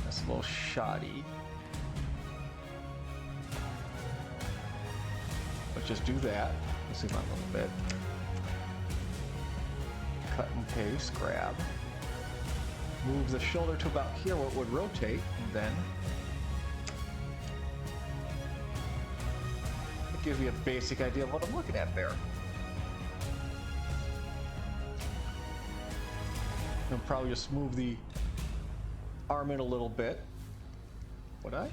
A: That's a little shoddy. But just do that. Let's zoom out a little bit. Cut and paste, grab. Move the shoulder to about here where it would rotate, and then it gives you a basic idea of what I'm looking at there. I'll probably just move the arm in a little bit. Would I?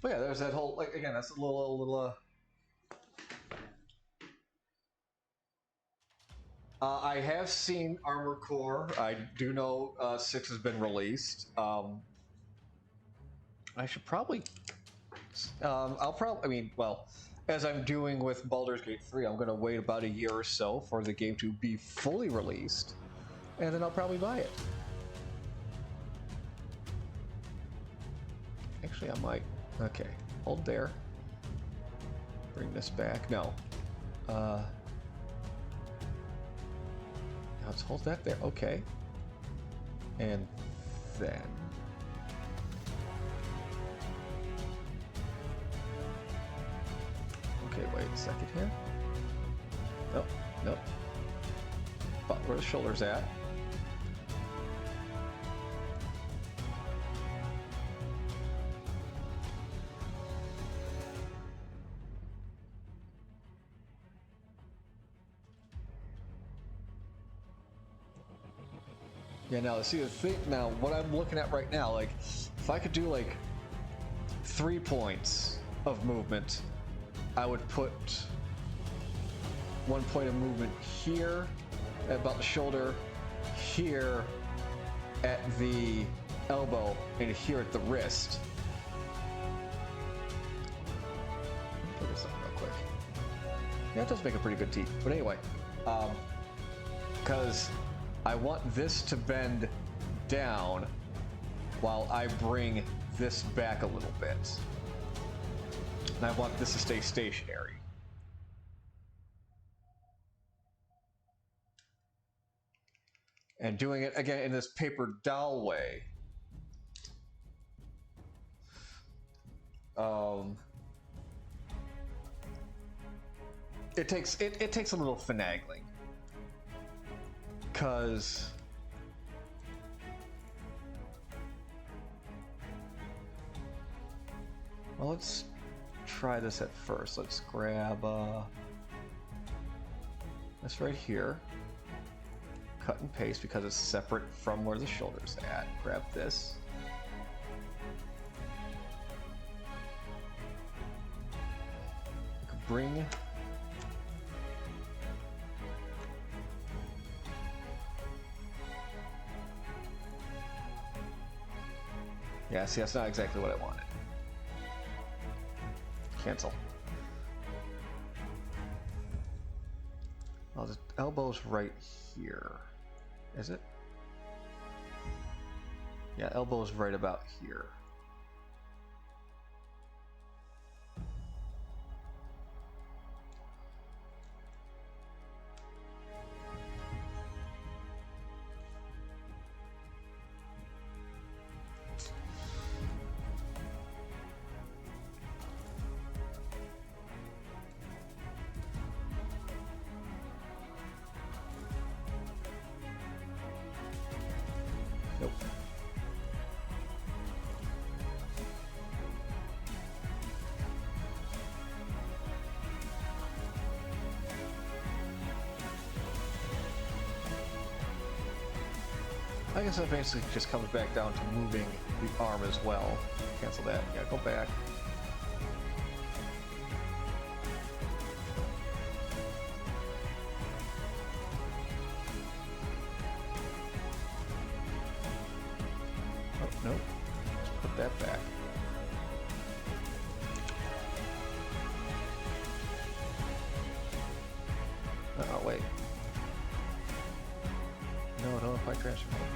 A: But yeah, there's that whole, like, again, that's a little I have seen Armored Core. I do know 6 has been released. I should probably, I mean, well, as I'm doing with Baldur's Gate 3, I'm going to wait about a year or so for the game to be fully released, and then I'll probably buy it. Actually, I might. Okay, hold there. Bring this back. No. Now let's hold that there. Okay. And then. Okay, wait a second here. Nope, nope. But where the shoulders at? Yeah, now see the thing now, what I'm looking at right now, like if I could do like 3 points of movement, I would put 1 point of movement here at about the shoulder, here at the elbow, and here at the wrist. Look at this up real quick. Yeah, it does make a pretty good tee. But anyway, because I want this to bend down while I bring this back a little bit. And I want this to stay stationary. And doing it again in this paper doll way. It takes a little finagling. Because well, let's try this at first. Let's grab this right here, cut and paste because it's separate from where the shoulder's at. Grab this. Bring yeah, see, that's not exactly what I wanted. Cancel. Oh, the elbow's right here. Is it? Yeah, elbow's right about here. Nope. I guess that basically just comes back down to moving the arm as well. Cancel that. Yeah, go back. Oh, nope. Let's put that back. Oh, wait. No, don't apply transformation.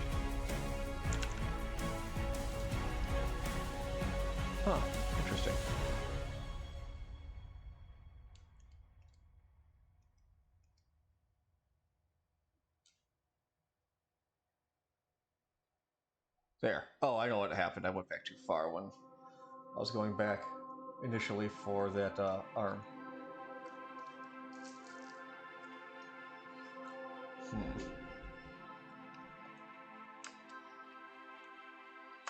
A: Huh, interesting. There. Oh, I know what happened. I went back too far when I was going back initially for that arm.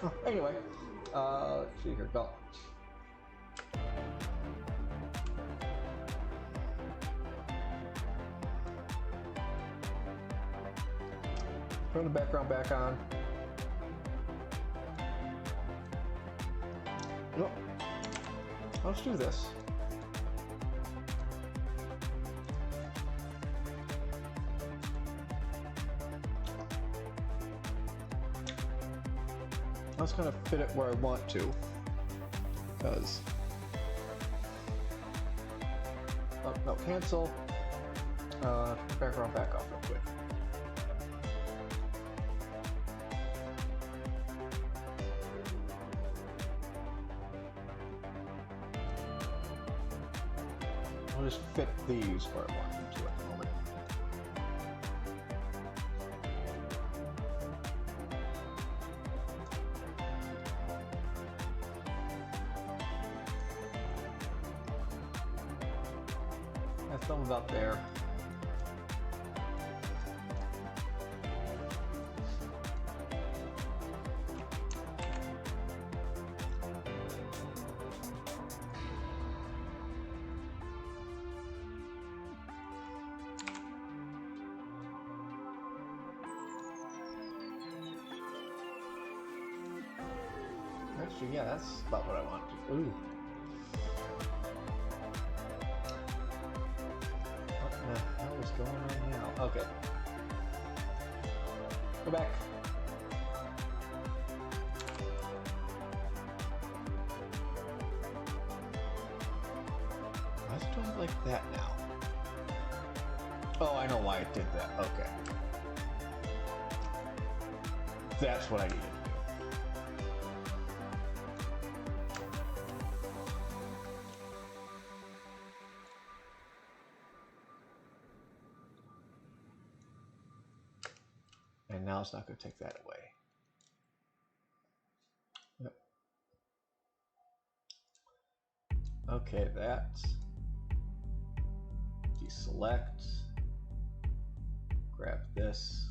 A: Oh, anyway, let's see here, go. Turn the background back on. Nope. Let's do this. I was going to fit it where I want to, because oh, no, cancel. Background back off real quick. I'll just fit these where I want them to at the moment. That's them about there. Actually, yeah, that's about what I want to do. Ooh. What the hell is going on now? Okay. Go back. Why is it doing like that now? Oh, I know why it did that. Okay. That's what I needed. And now it's not going to take that away. Yep. Okay, that. Deselect. Grab this.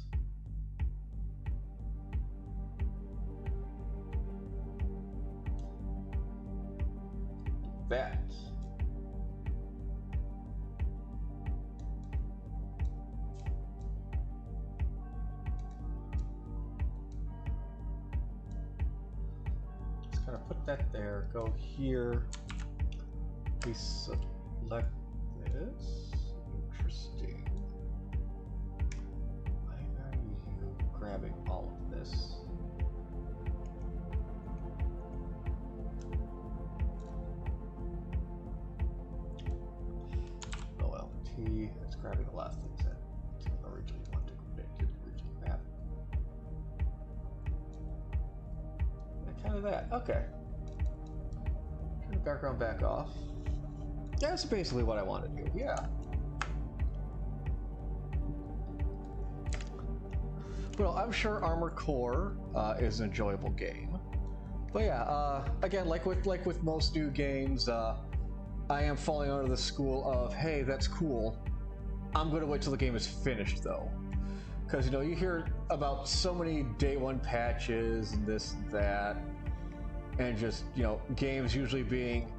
A: That. Just kind of put that there, go here, we select this, interesting. Why are you grabbing all of this? OLT, it's grabbing a lot of things that I didn't originally want to grab. Kind of that. Okay. Turn the background back off. That's basically what I want to do. Yeah. Well, I'm sure Armored Core is an enjoyable game, but yeah. Again, like with most new games, I am falling under the school of, hey, that's cool. I'm going to wait till the game is finished, though. Because, you know, you hear about so many day one patches and this and that, and just, you know, games usually being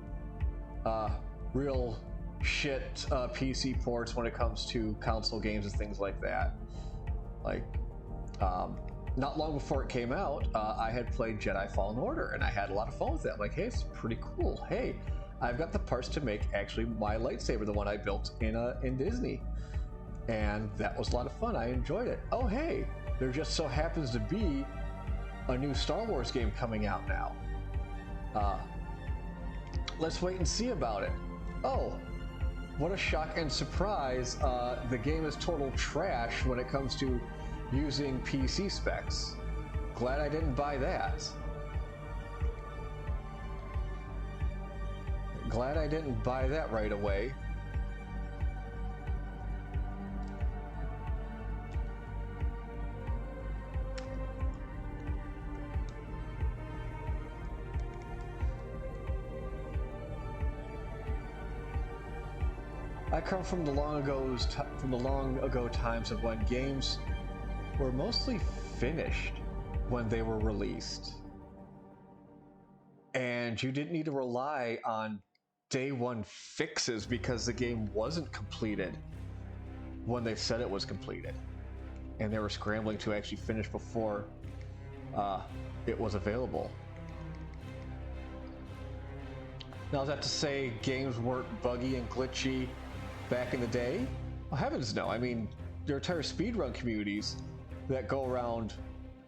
A: real shit PC ports when it comes to console games and things like that. Like, not long before it came out, I had played Jedi Fallen Order, and I had a lot of fun with it. I'm like, hey, it's pretty cool. Hey, I've got the parts to make actually my lightsaber, the one I built in Disney. And that was a lot of fun. I enjoyed it. Oh, hey, there just so happens to be a new Star Wars game coming out now. Let's wait and see about it. Oh, what a shock and surprise. The game is total trash when it comes to using PC specs. Glad I didn't buy that. Glad I didn't buy that right away. I come from the long ago times of when games were mostly finished when they were released, and you didn't need to rely on day one fixes because the game wasn't completed when they said it was completed, and they were scrambling to actually finish before it was available. Now, is that to say games weren't buggy and glitchy back in the day? Well, heavens no. I mean, there are entire speedrun communities that go around,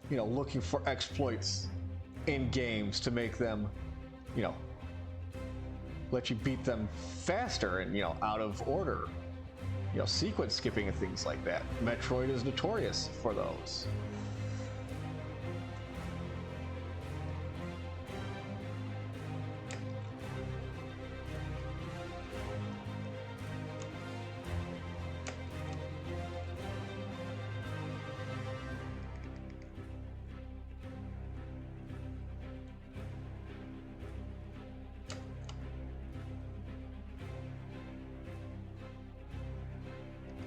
A: you know, looking for exploits in games to make them, you know, let you beat them faster and, you know, out of order. You know, sequence skipping and things like that. Metroid is notorious for those.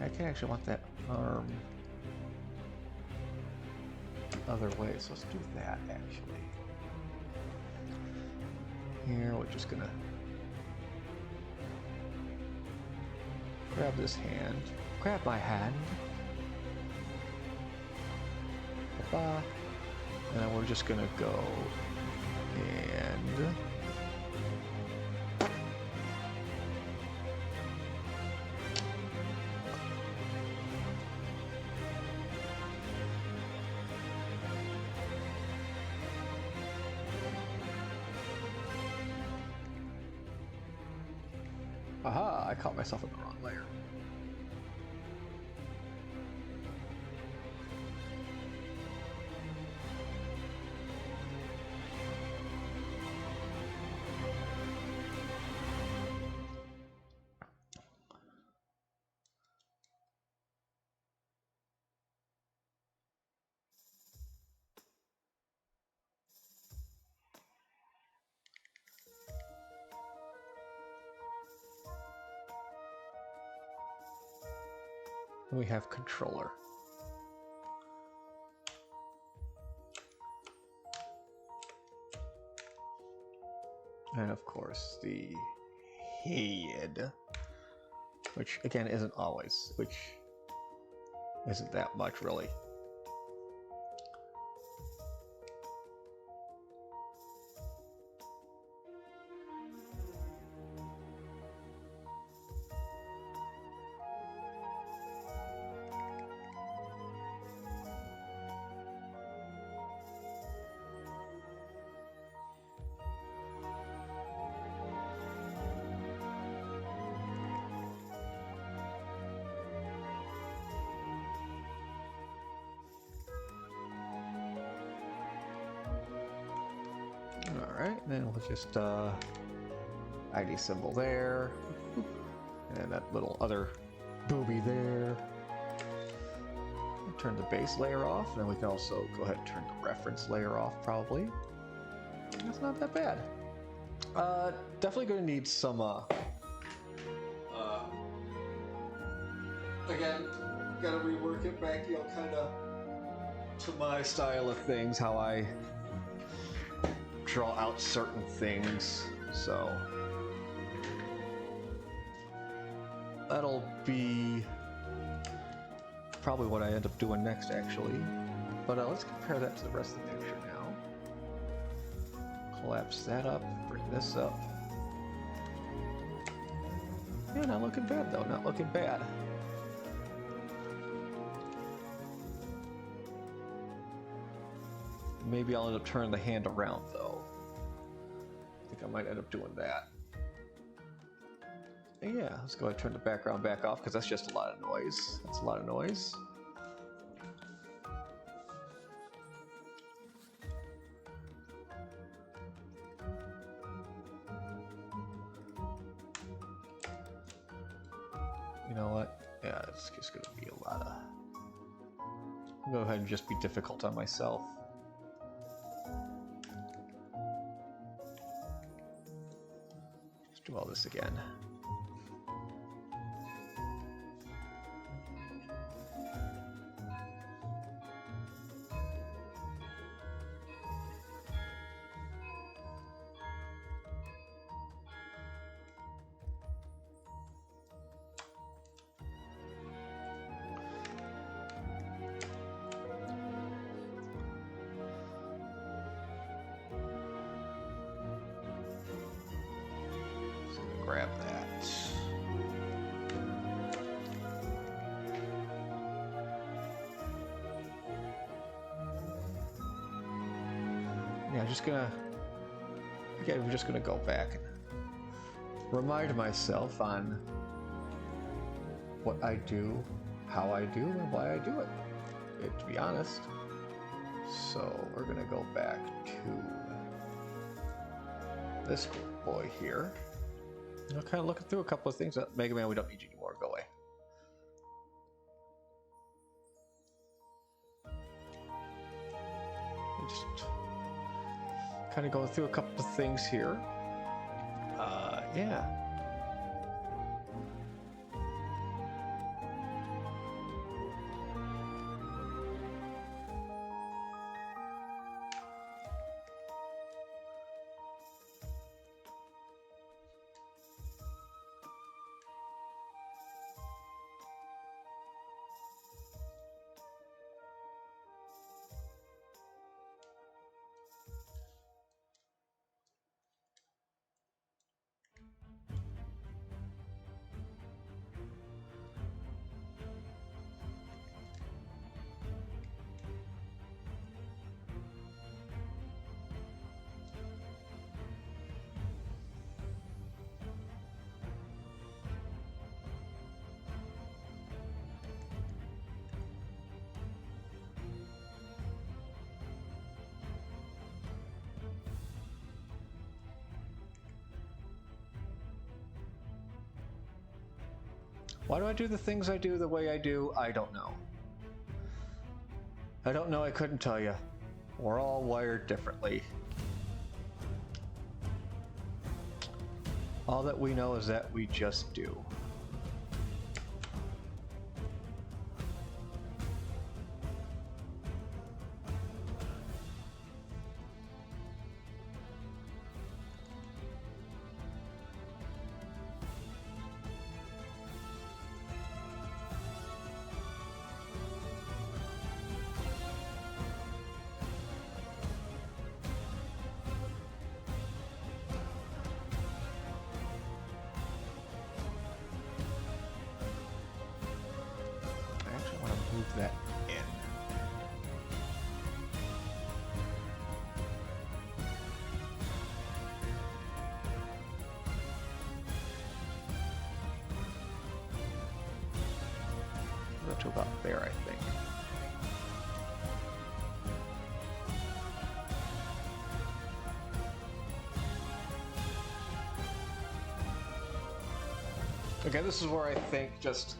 A: I can actually want that arm other way, so let's do that actually. Here, we're just gonna grab this hand, grab my hand, ba-ba. And then we're just gonna go and aha, I caught myself in the wrong layer. And we have controller. And of course the head, which again isn't always, which isn't that much really. Alright, then we'll just ID symbol there, and that little other booby there. Turn the base layer off, and then we can also go ahead and turn the reference layer off probably. That's not that bad. Definitely gonna need some again, gotta rework it back, you know, kinda to my style of things, how I draw out certain things, so that'll be probably what I end up doing next actually. But let's compare that to the rest of the picture now. Collapse that up, bring this up. Yeah, not looking bad though, not looking bad. Maybe I'll end up turning the hand around though. I think I might end up doing that. And yeah, let's go ahead and turn the background back off because that's just a lot of noise. That's a lot of noise. You know what? Yeah, it's just gonna be a lot of... I'll go ahead and just be difficult on myself. Do all this again. Grab that. Yeah, we're just gonna go back and remind myself on what I do, how I do, and why I do it, to be honest. So we're gonna go back to this boy here. I'm kind of looking through a couple of things. Mega Man, we don't need you anymore. Go away. Just kind of going through a couple of things here. Yeah. Why do I do the things I do the way I do? I don't know. I don't know, I couldn't tell you. We're all wired differently. All that we know is that we just do. That in. Go to about there, I think. Okay, this is where I think just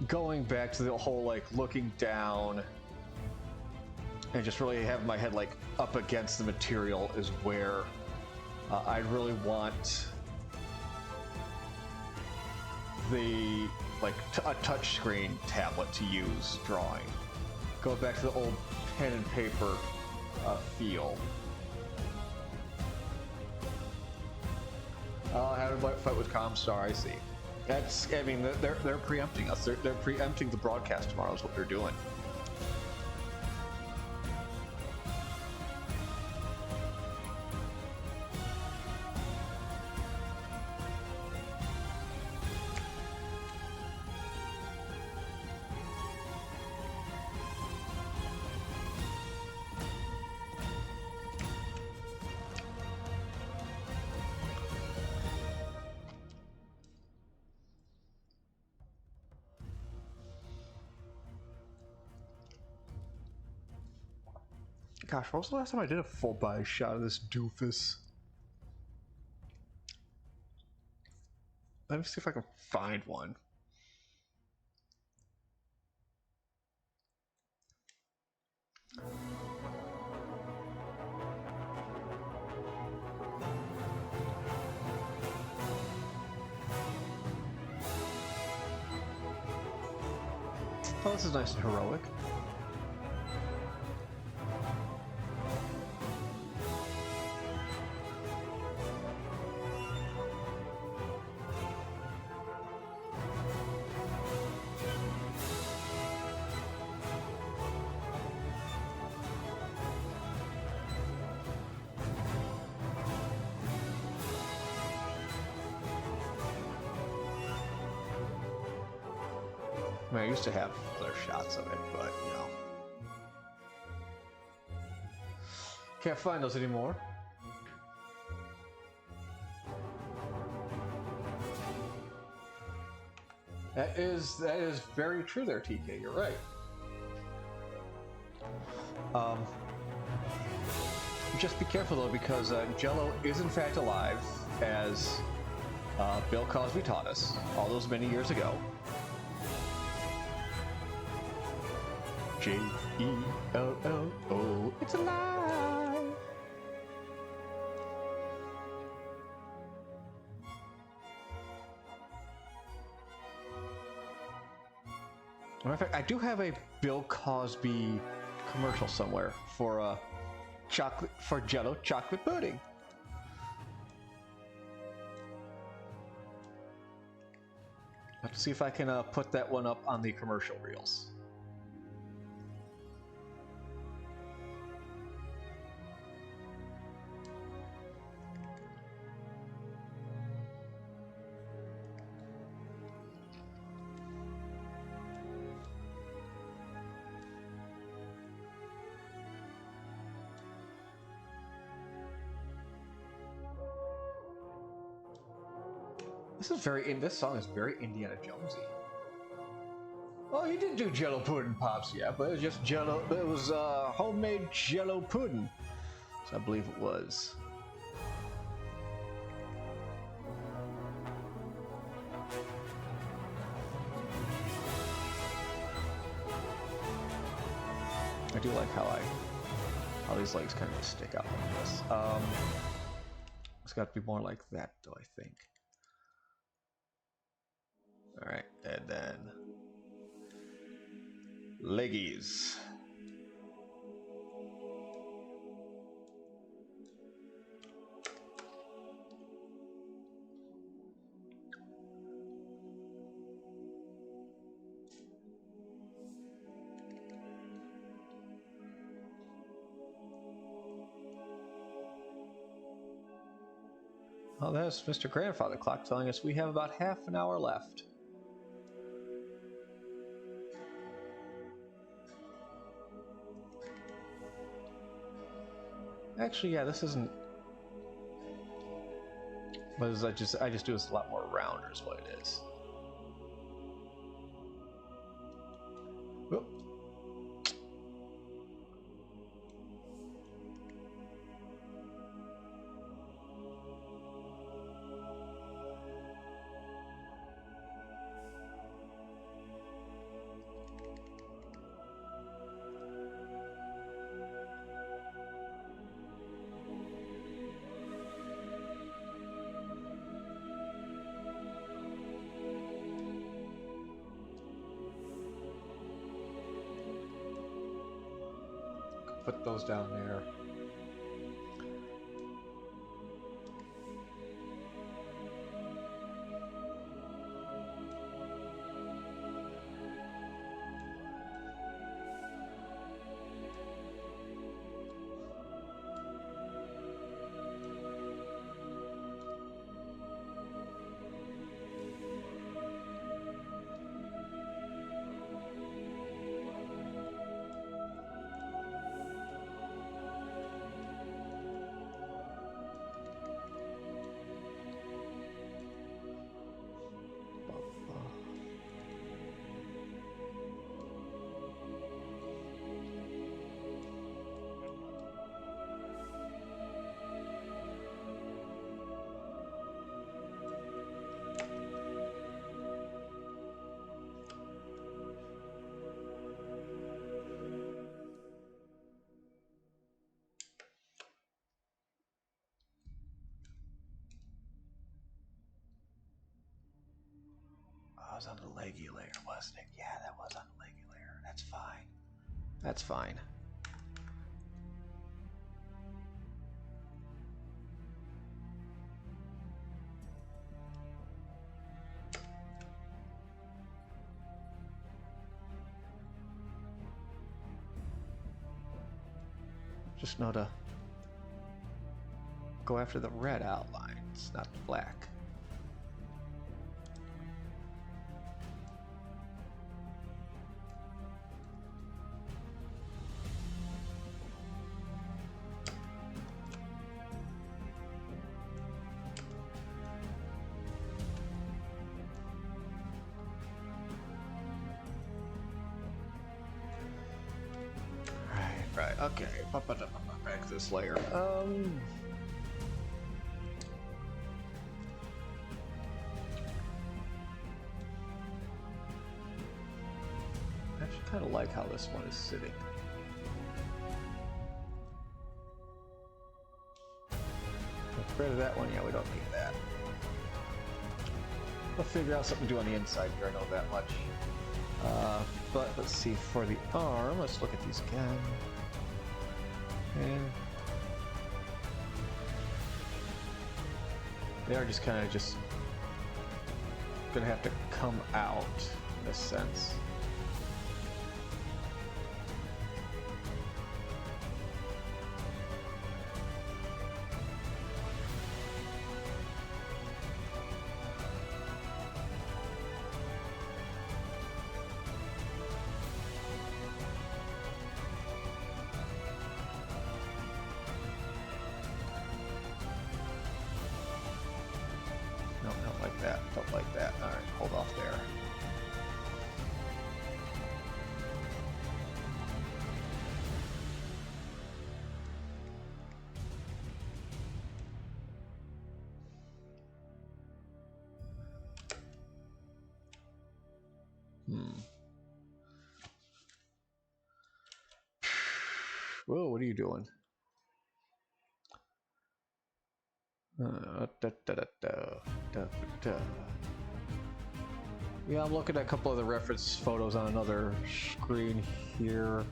A: going back to the whole like looking down and just really have my head like up against the material is where I really want the like a touchscreen tablet to use drawing. Go back to the old pen and paper feel. Having a fight with Comstar, I see. That's, I mean, they're preempting us. They're preempting the broadcast tomorrow is what they're doing. Gosh, what was the last time I did a full body shot of this doofus? Let me see if I can find one. Oh, this is nice and heroic. I mean, I used to have other shots of it, but, you know. Can't find those anymore. That is very true there, TK. You're right. Just be careful, though, because Jello is, in fact, alive, as Bill Cosby taught us all those many years ago. Jello, it's alive! Matter of fact, I do have a Bill Cosby commercial somewhere for Jello chocolate pudding. Let's see if I can put that one up on the commercial reels. This song is very Indiana Jonesy. Oh, you did do Jello pudding, Pops, yeah, but it was just Jello. It was homemade Jello pudding, so I believe it was. I do like how these legs kind of stick out like this. It's got to be more like that, though, I think. All right, and then leggies. Oh, there's Mr. Grandfather Clock telling us we have about half an hour left. Actually, yeah, this isn't. But I just do this a lot more rounder is what it is. Whoop. Put those down there. Was on the leggy layer, wasn't it? Yeah, that was on the leggy layer. That's fine. That's fine. Just know to go after the red outlines, not the black. Right, okay. Back to this layer. I actually kind of like how this one is sitting. Get rid of that one. Yeah, we don't need that. We'll figure out something to do on the inside here. I know that much. But let's see, for the arm, let's look at these again. And they are just kind of just gonna have to come out in a sense. Don't like that. Don't like that. All right, hold off there. Whoa, what are you doing? Yeah, I'm looking at a couple of the reference photos on another screen here.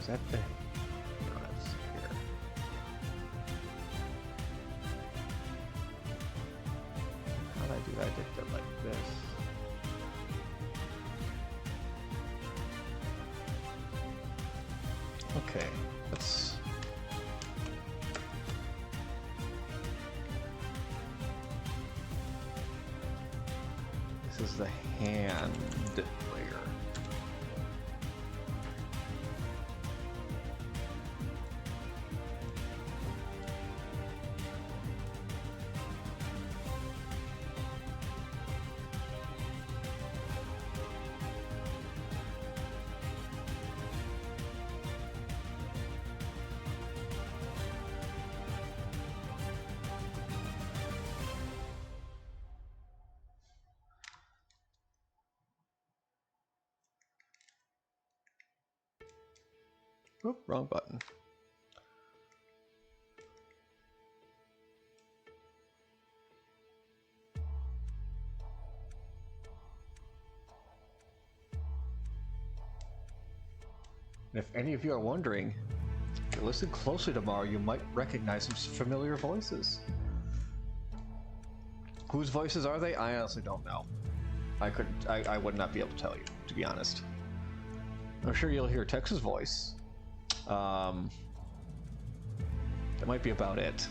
A: Is that the... No, that's here. How do I do that? I did that like this. Okay, let's... This is the hand layer. Oop, wrong button. And if any of you are wondering, if you listen closely tomorrow, you might recognize some familiar voices. Whose voices are they? I honestly don't know. I would not be able to tell you, to be honest. I'm sure you'll hear Tex's voice. That might be about it.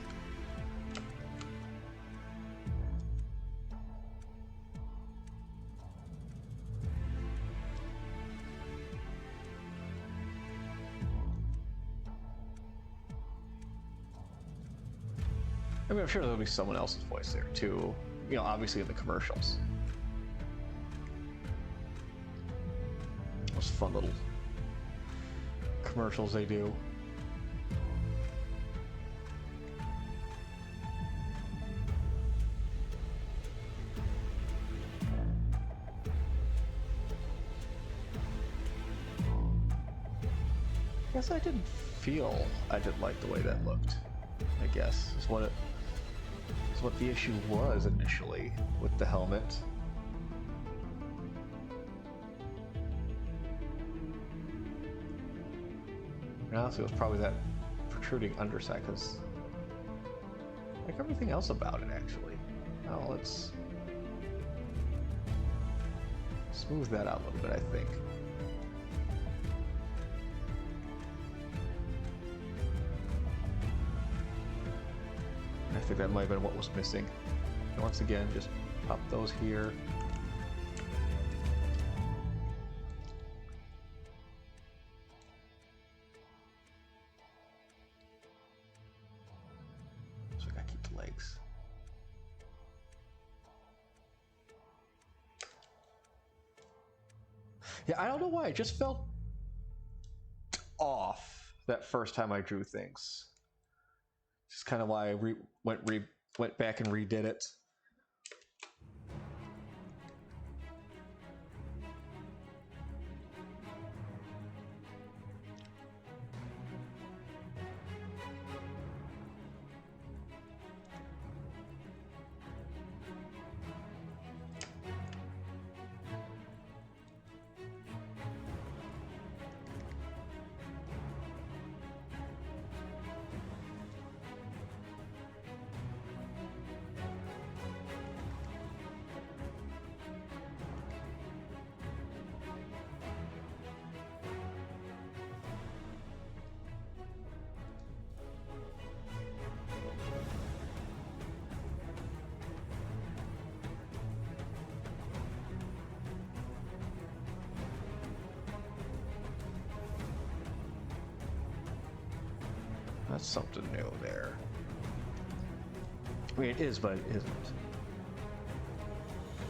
A: I mean, I'm sure there'll be someone else's voice there too. You know, obviously in the commercials. Those fun little commercials they do. I guess I didn't feel I didn't like the way that looked. I guess is what the issue was initially with the helmet. And honestly, it was probably that protruding underside, because like everything else about it actually. Now let's smooth that out a little bit, I think. I think that might have been what was missing. And once again, just pop those here. So I gotta keep the legs. Yeah, I don't know why. I just felt off that first time I drew things. Just kind of why I went back and redid it. That's something new there. I mean, it is, but it isn't.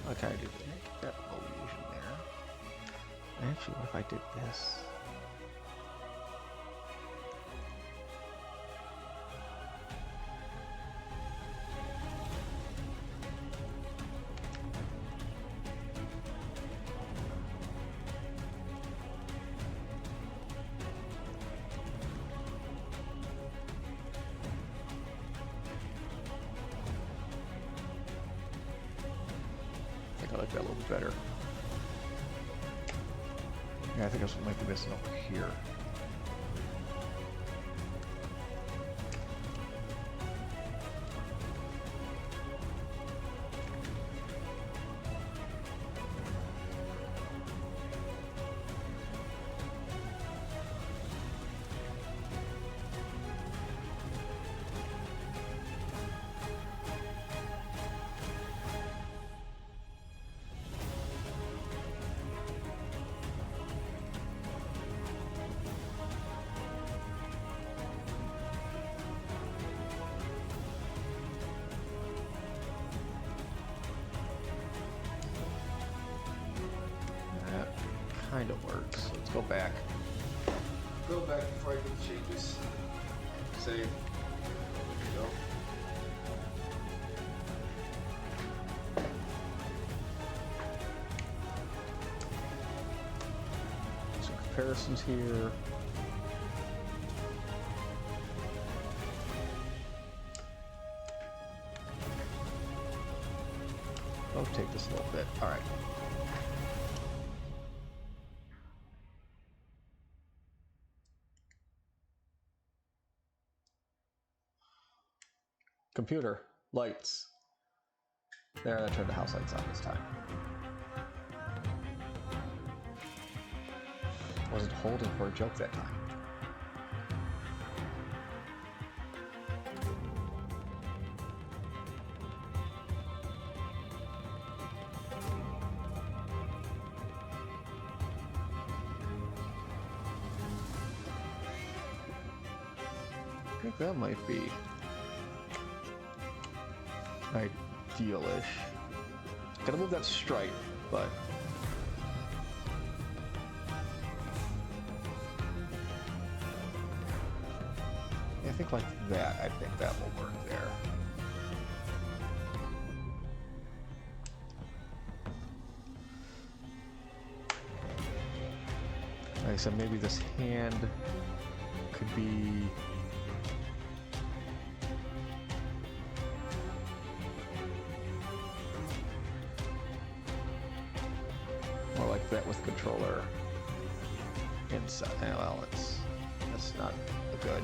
A: What can I do? Get that illusion there. Actually, what if I did this? I like that a little bit better. Yeah, I think I might be missing over here. Kind of works. Let's go back. Go back before I do the changes. Save. There we go. Some comparisons here. I'll take this a little bit. All right. Computer, lights. There, I turned the house lights on this time. Wasn't holding for a joke that time. I think that might be idealish. Gotta move that stripe, but yeah, I think like that. I think that will work there. Like I said, maybe this hand could be that with controller inside. Well, that's not good.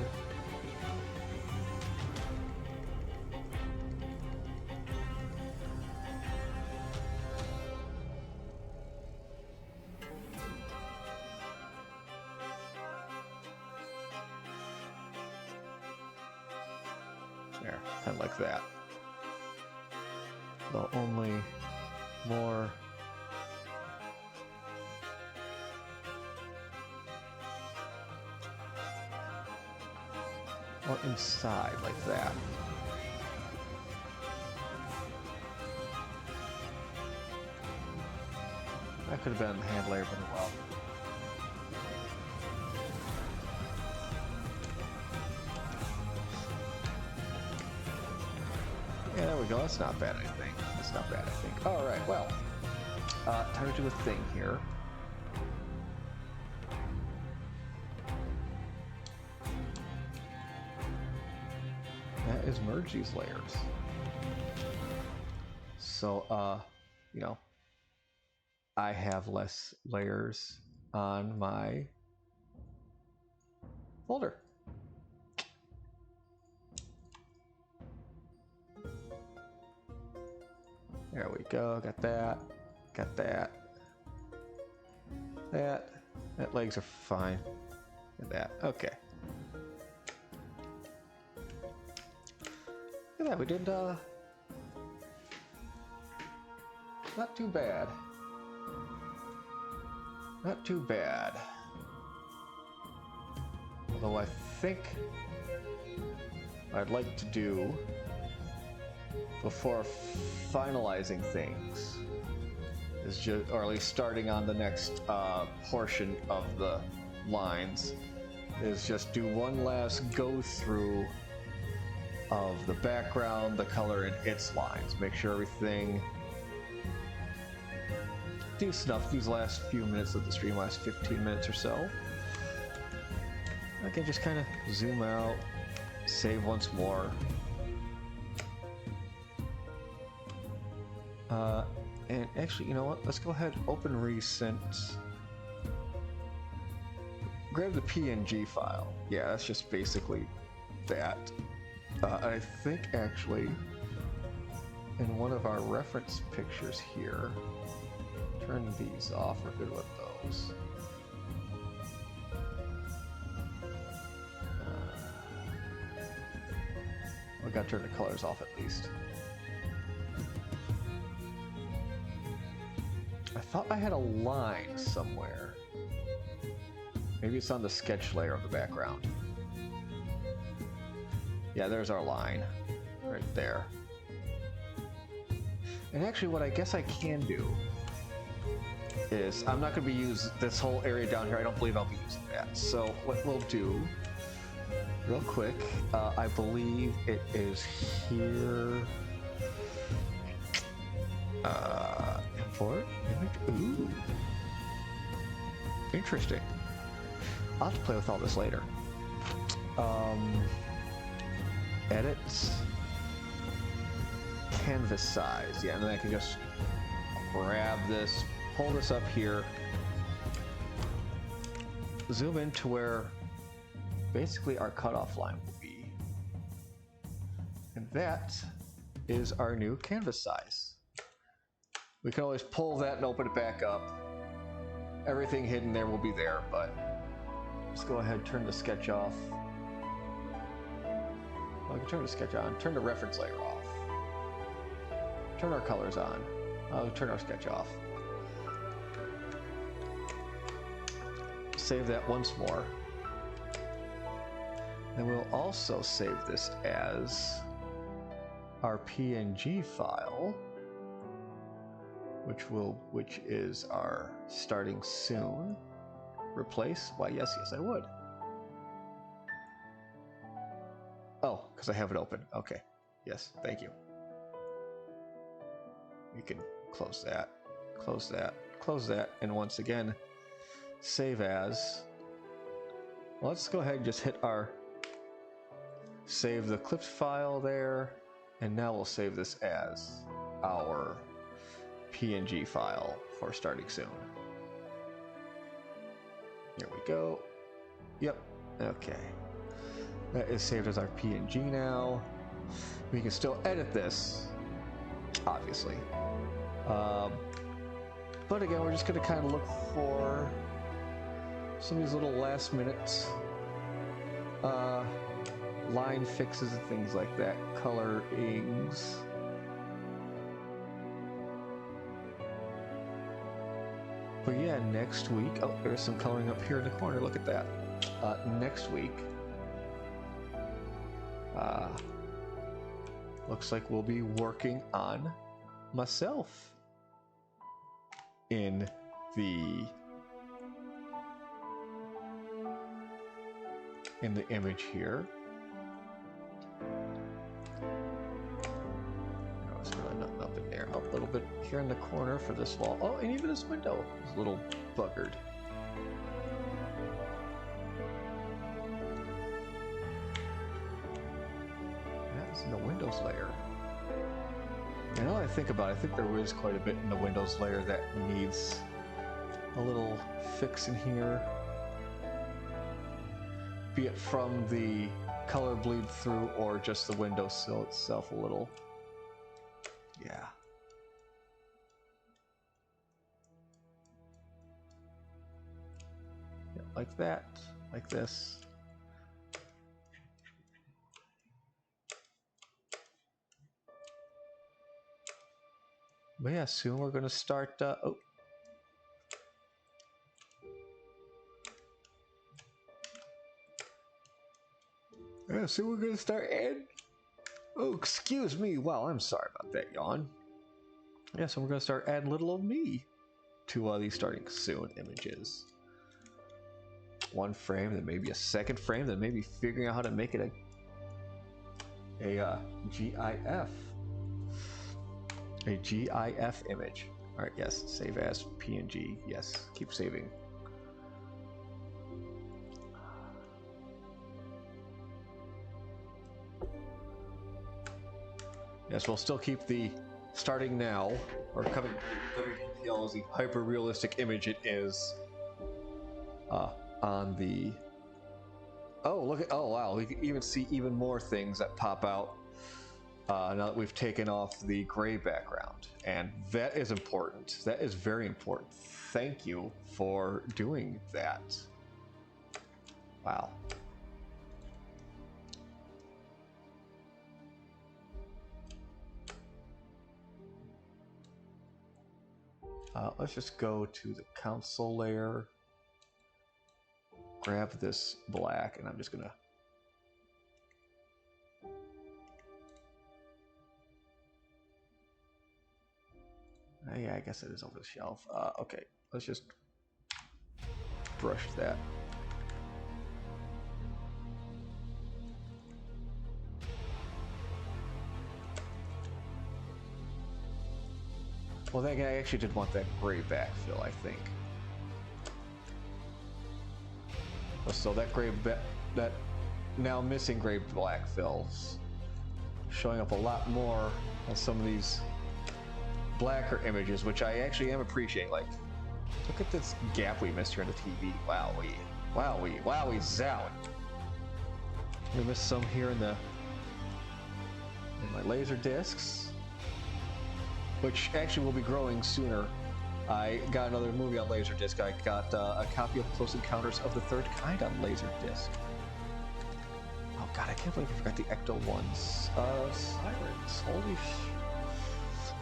A: There, kind of like that. Well, only more. Or inside, like that. That could have been hand layer pretty well. Yeah, there we go. That's not bad, I think. That's not bad, I think. All right, well, time to do a thing here. Is merge these layers. So, you know, I have less layers on my folder. There we go. Got that. Got that. That legs are fine. And that. Okay. Yeah, we did, not too bad. Not too bad. Although I think I'd like to do before finalizing things is just, or at least starting on the next portion of the lines, is just do one last go through of the background, the color, and its lines. Make sure everything decent enough these last few minutes of the stream, last 15 minutes or so. I can just kind of zoom out, save once more. And actually, you know what? Let's go ahead, open recent. Grab the PNG file. Yeah, that's just basically that. I think actually in one of our reference pictures here, turn these off. We're good with those. We gotta turn the colors off at least. I thought I had a line somewhere. Maybe it's on the sketch layer of the background. Yeah, there's our line right there. And actually what I guess I can do is, I'm not going to be using this whole area down here. I don't believe I'll be using that. So what we'll do real quick, I believe it is here. Import image. Ooh, interesting. I'll have to play with all this later. Edits, canvas size. Yeah, and then I can just grab this, pull this up here, zoom in to where basically our cutoff line will be. And that is our new canvas size. We can always pull that and open it back up. Everything hidden there will be there, but let's go ahead and turn the sketch off. Well, I can turn the sketch on, turn the reference layer off, turn our colors on. I'll turn our sketch off. Save that once more. Then we'll also save this as our PNG file, which is our starting soon. Replace? Why, yes, I would. Oh, because I have it open. Okay. Yes, thank you. We can close that, close that, close that, and once again, save as. Well, let's go ahead and just hit our save the clipped file there, and now we'll save this as our PNG file for starting soon. Here we go. Yep. Okay. That is saved as our PNG now. We can still edit this, obviously. But again, we're just going to kind of look for some of these little last minute line fixes and things like that. Colorings. But yeah, next week, oh, there's some coloring up here in the corner, look at that. Next week, looks like we'll be working on myself in the image here. There's really nothing up in there. Oh, a little bit here in the corner for this wall. Oh, and even this window is a little buggered. That is in the Windows layer. And now that I think about it, I think there is quite a bit in the Windows layer that needs a little fix in here. Be it from the color bleed through or just the window sill itself a little. Yeah. Yeah, like that, like this. But yeah, soon we're going to start. Oh. Yeah, so we're gonna start adding. Oh, excuse me. Wow, I'm sorry about that, yawn. Yeah, so we're gonna start adding little old me to these starting soon images. One frame, then maybe a second frame, then maybe figuring out how to make it a GIF. A GIF image. All right, yes, save as PNG. Yes, keep saving. Yes, we'll still keep the starting now, or coming WDPL as the hyper-realistic image it is on the... Oh, look at... Oh, wow, we can even see even more things that pop out now that we've taken off the gray background. And that is important. That is very important. Thank you for doing that. Wow. Let's just go to the console layer, grab this black, and I'm just gonna yeah, I guess it is over the shelf. Okay, let's just brush that. Well, that guy actually did want that gray backfill, I think. So that that now missing gray black fills showing up a lot more on some of these blacker images, which I actually am appreciating. Like, look at this gap we missed here on the TV. Wowie, wowie, wowie, zowie. We missed some here in my laser discs, which actually will be growing sooner. I got another movie on Laserdisc. I got a copy of Close Encounters of the Third Kind on Laserdisc. Oh god, I can't believe I forgot the Ecto ones. Sirens.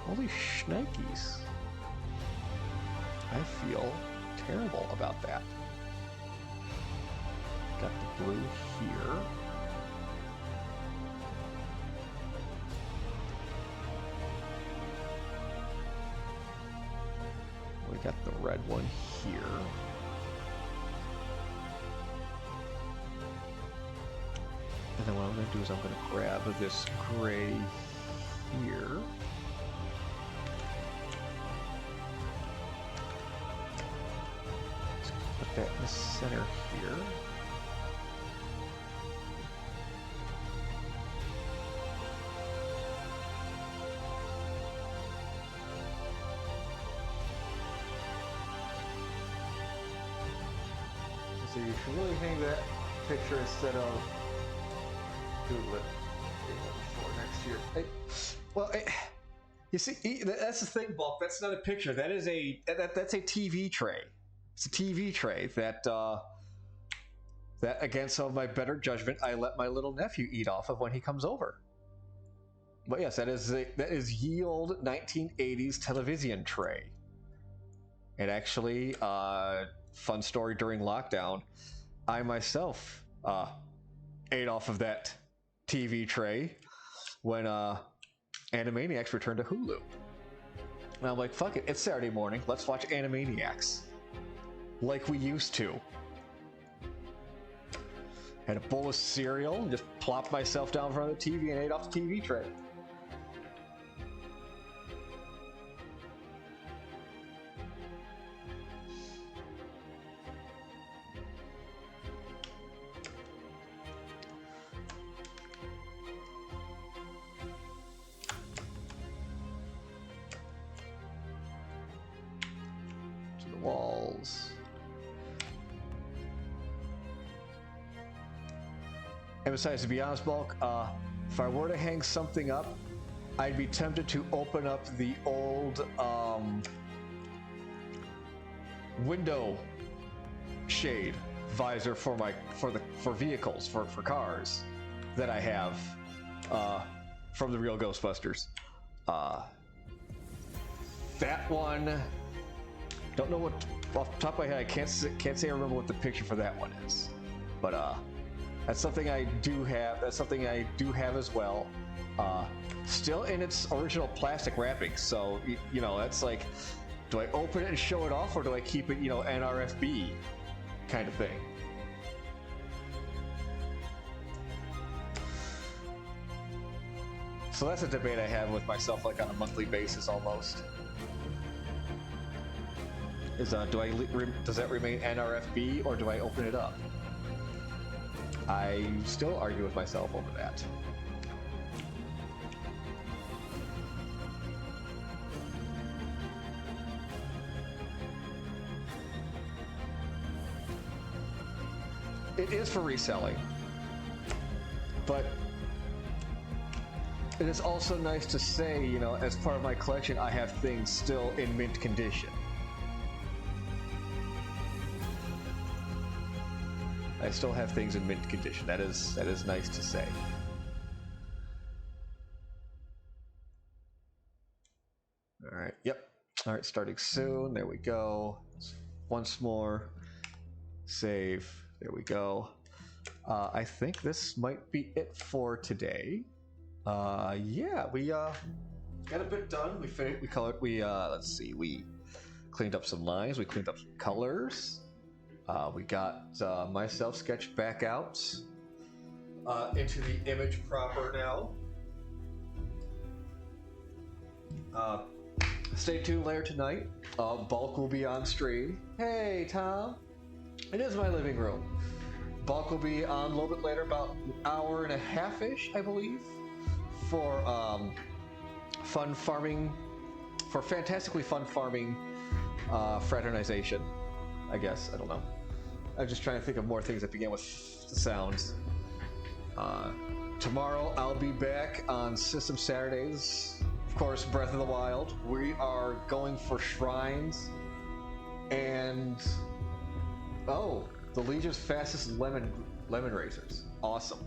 A: Holy shnikes. I feel terrible about that. Got the blue here. We got the red one here. And then what I'm going to do is I'm going to grab this gray here. Let's put that in the center here. So you should really hang that picture instead of doodle it for next year. You see, that's the thing, Bulk. That's not a picture. That is that's a TV tray. It's a TV tray that that against some of my better judgment, I let my little nephew eat off of when he comes over. But yes, that is ye old 1980s television tray. It actually. Fun story during lockdown, I myself ate off of that TV tray when Animaniacs returned to Hulu. And I'm like, fuck it, it's Saturday morning, let's watch Animaniacs. Like we used to. Had a bowl of cereal, and just plopped myself down in front of the TV and ate off the TV tray. Walls. And besides, to be honest, Bulk, if I were to hang something up, I'd be tempted to open up the old window shade visor for vehicles for cars that I have from the real Ghostbusters. That one. Don't know what off the top of my head. I can't say I remember what the picture for that one is, but That's something I do have. That's something I do have as well. Still in its original plastic wrapping. So you know, that's like, do I open it and show it off, or do I keep it, you know, NRFB kind of thing? So that's a debate I have with myself, like on a monthly basis almost. Is does that remain NRFB, or do I open it up? I still argue with myself over that. It is for reselling, but it is also nice to say, you know, as part of my collection, I have things still in mint condition. I still have things in mint condition. That is nice to say. All right. Yep. All right. Starting soon. There we go. Once more. Save. There we go. I think this might be it for today. Yeah, we got a bit done. We finished. We colored. Let's see. We cleaned up some lines. We cleaned up some colors. We got myself sketched back out into the image proper now. Stay tuned later tonight. Bulk will be on stream. Hey, Tom. It is my living room. Bulk will be on a little bit later, about an hour and a half-ish, I believe, for fun farming, for fantastically fun farming fraternization, I guess. I don't know. I'm just trying to think of more things that begin with sounds. Tomorrow I'll be back on System Saturdays. Of course, Breath of the Wild. We are going for shrines and the Legion's fastest lemon racers. Awesome.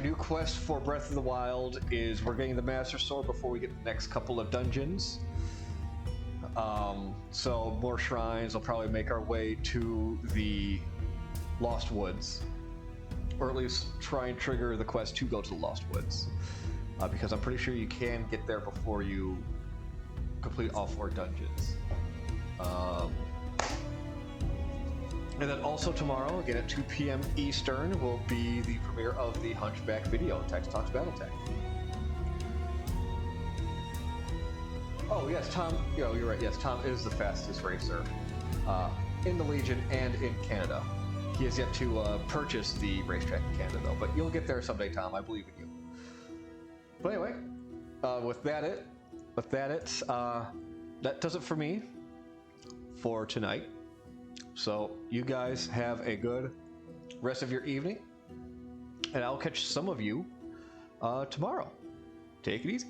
A: New quest for Breath of the Wild is we're getting the Master Sword before we get the next couple of dungeons. So more shrines. We'll probably make our way to the Lost Woods, or at least try and trigger the quest to go to the Lost Woods, because I'm pretty sure you can get there before you complete all 4 dungeons. And then also tomorrow, again at 2 p.m. Eastern, will be the premiere of the Hunchback video, Tex Talks Battletech. Oh yes, Tom. You're right. Yes, Tom is the fastest racer in the Legion and in Canada. He has yet to purchase the racetrack in Canada, though. But you'll get there someday, Tom. I believe in you. But anyway, that does it for me for tonight. So you guys have a good rest of your evening, and I'll catch some of you tomorrow. Take it easy.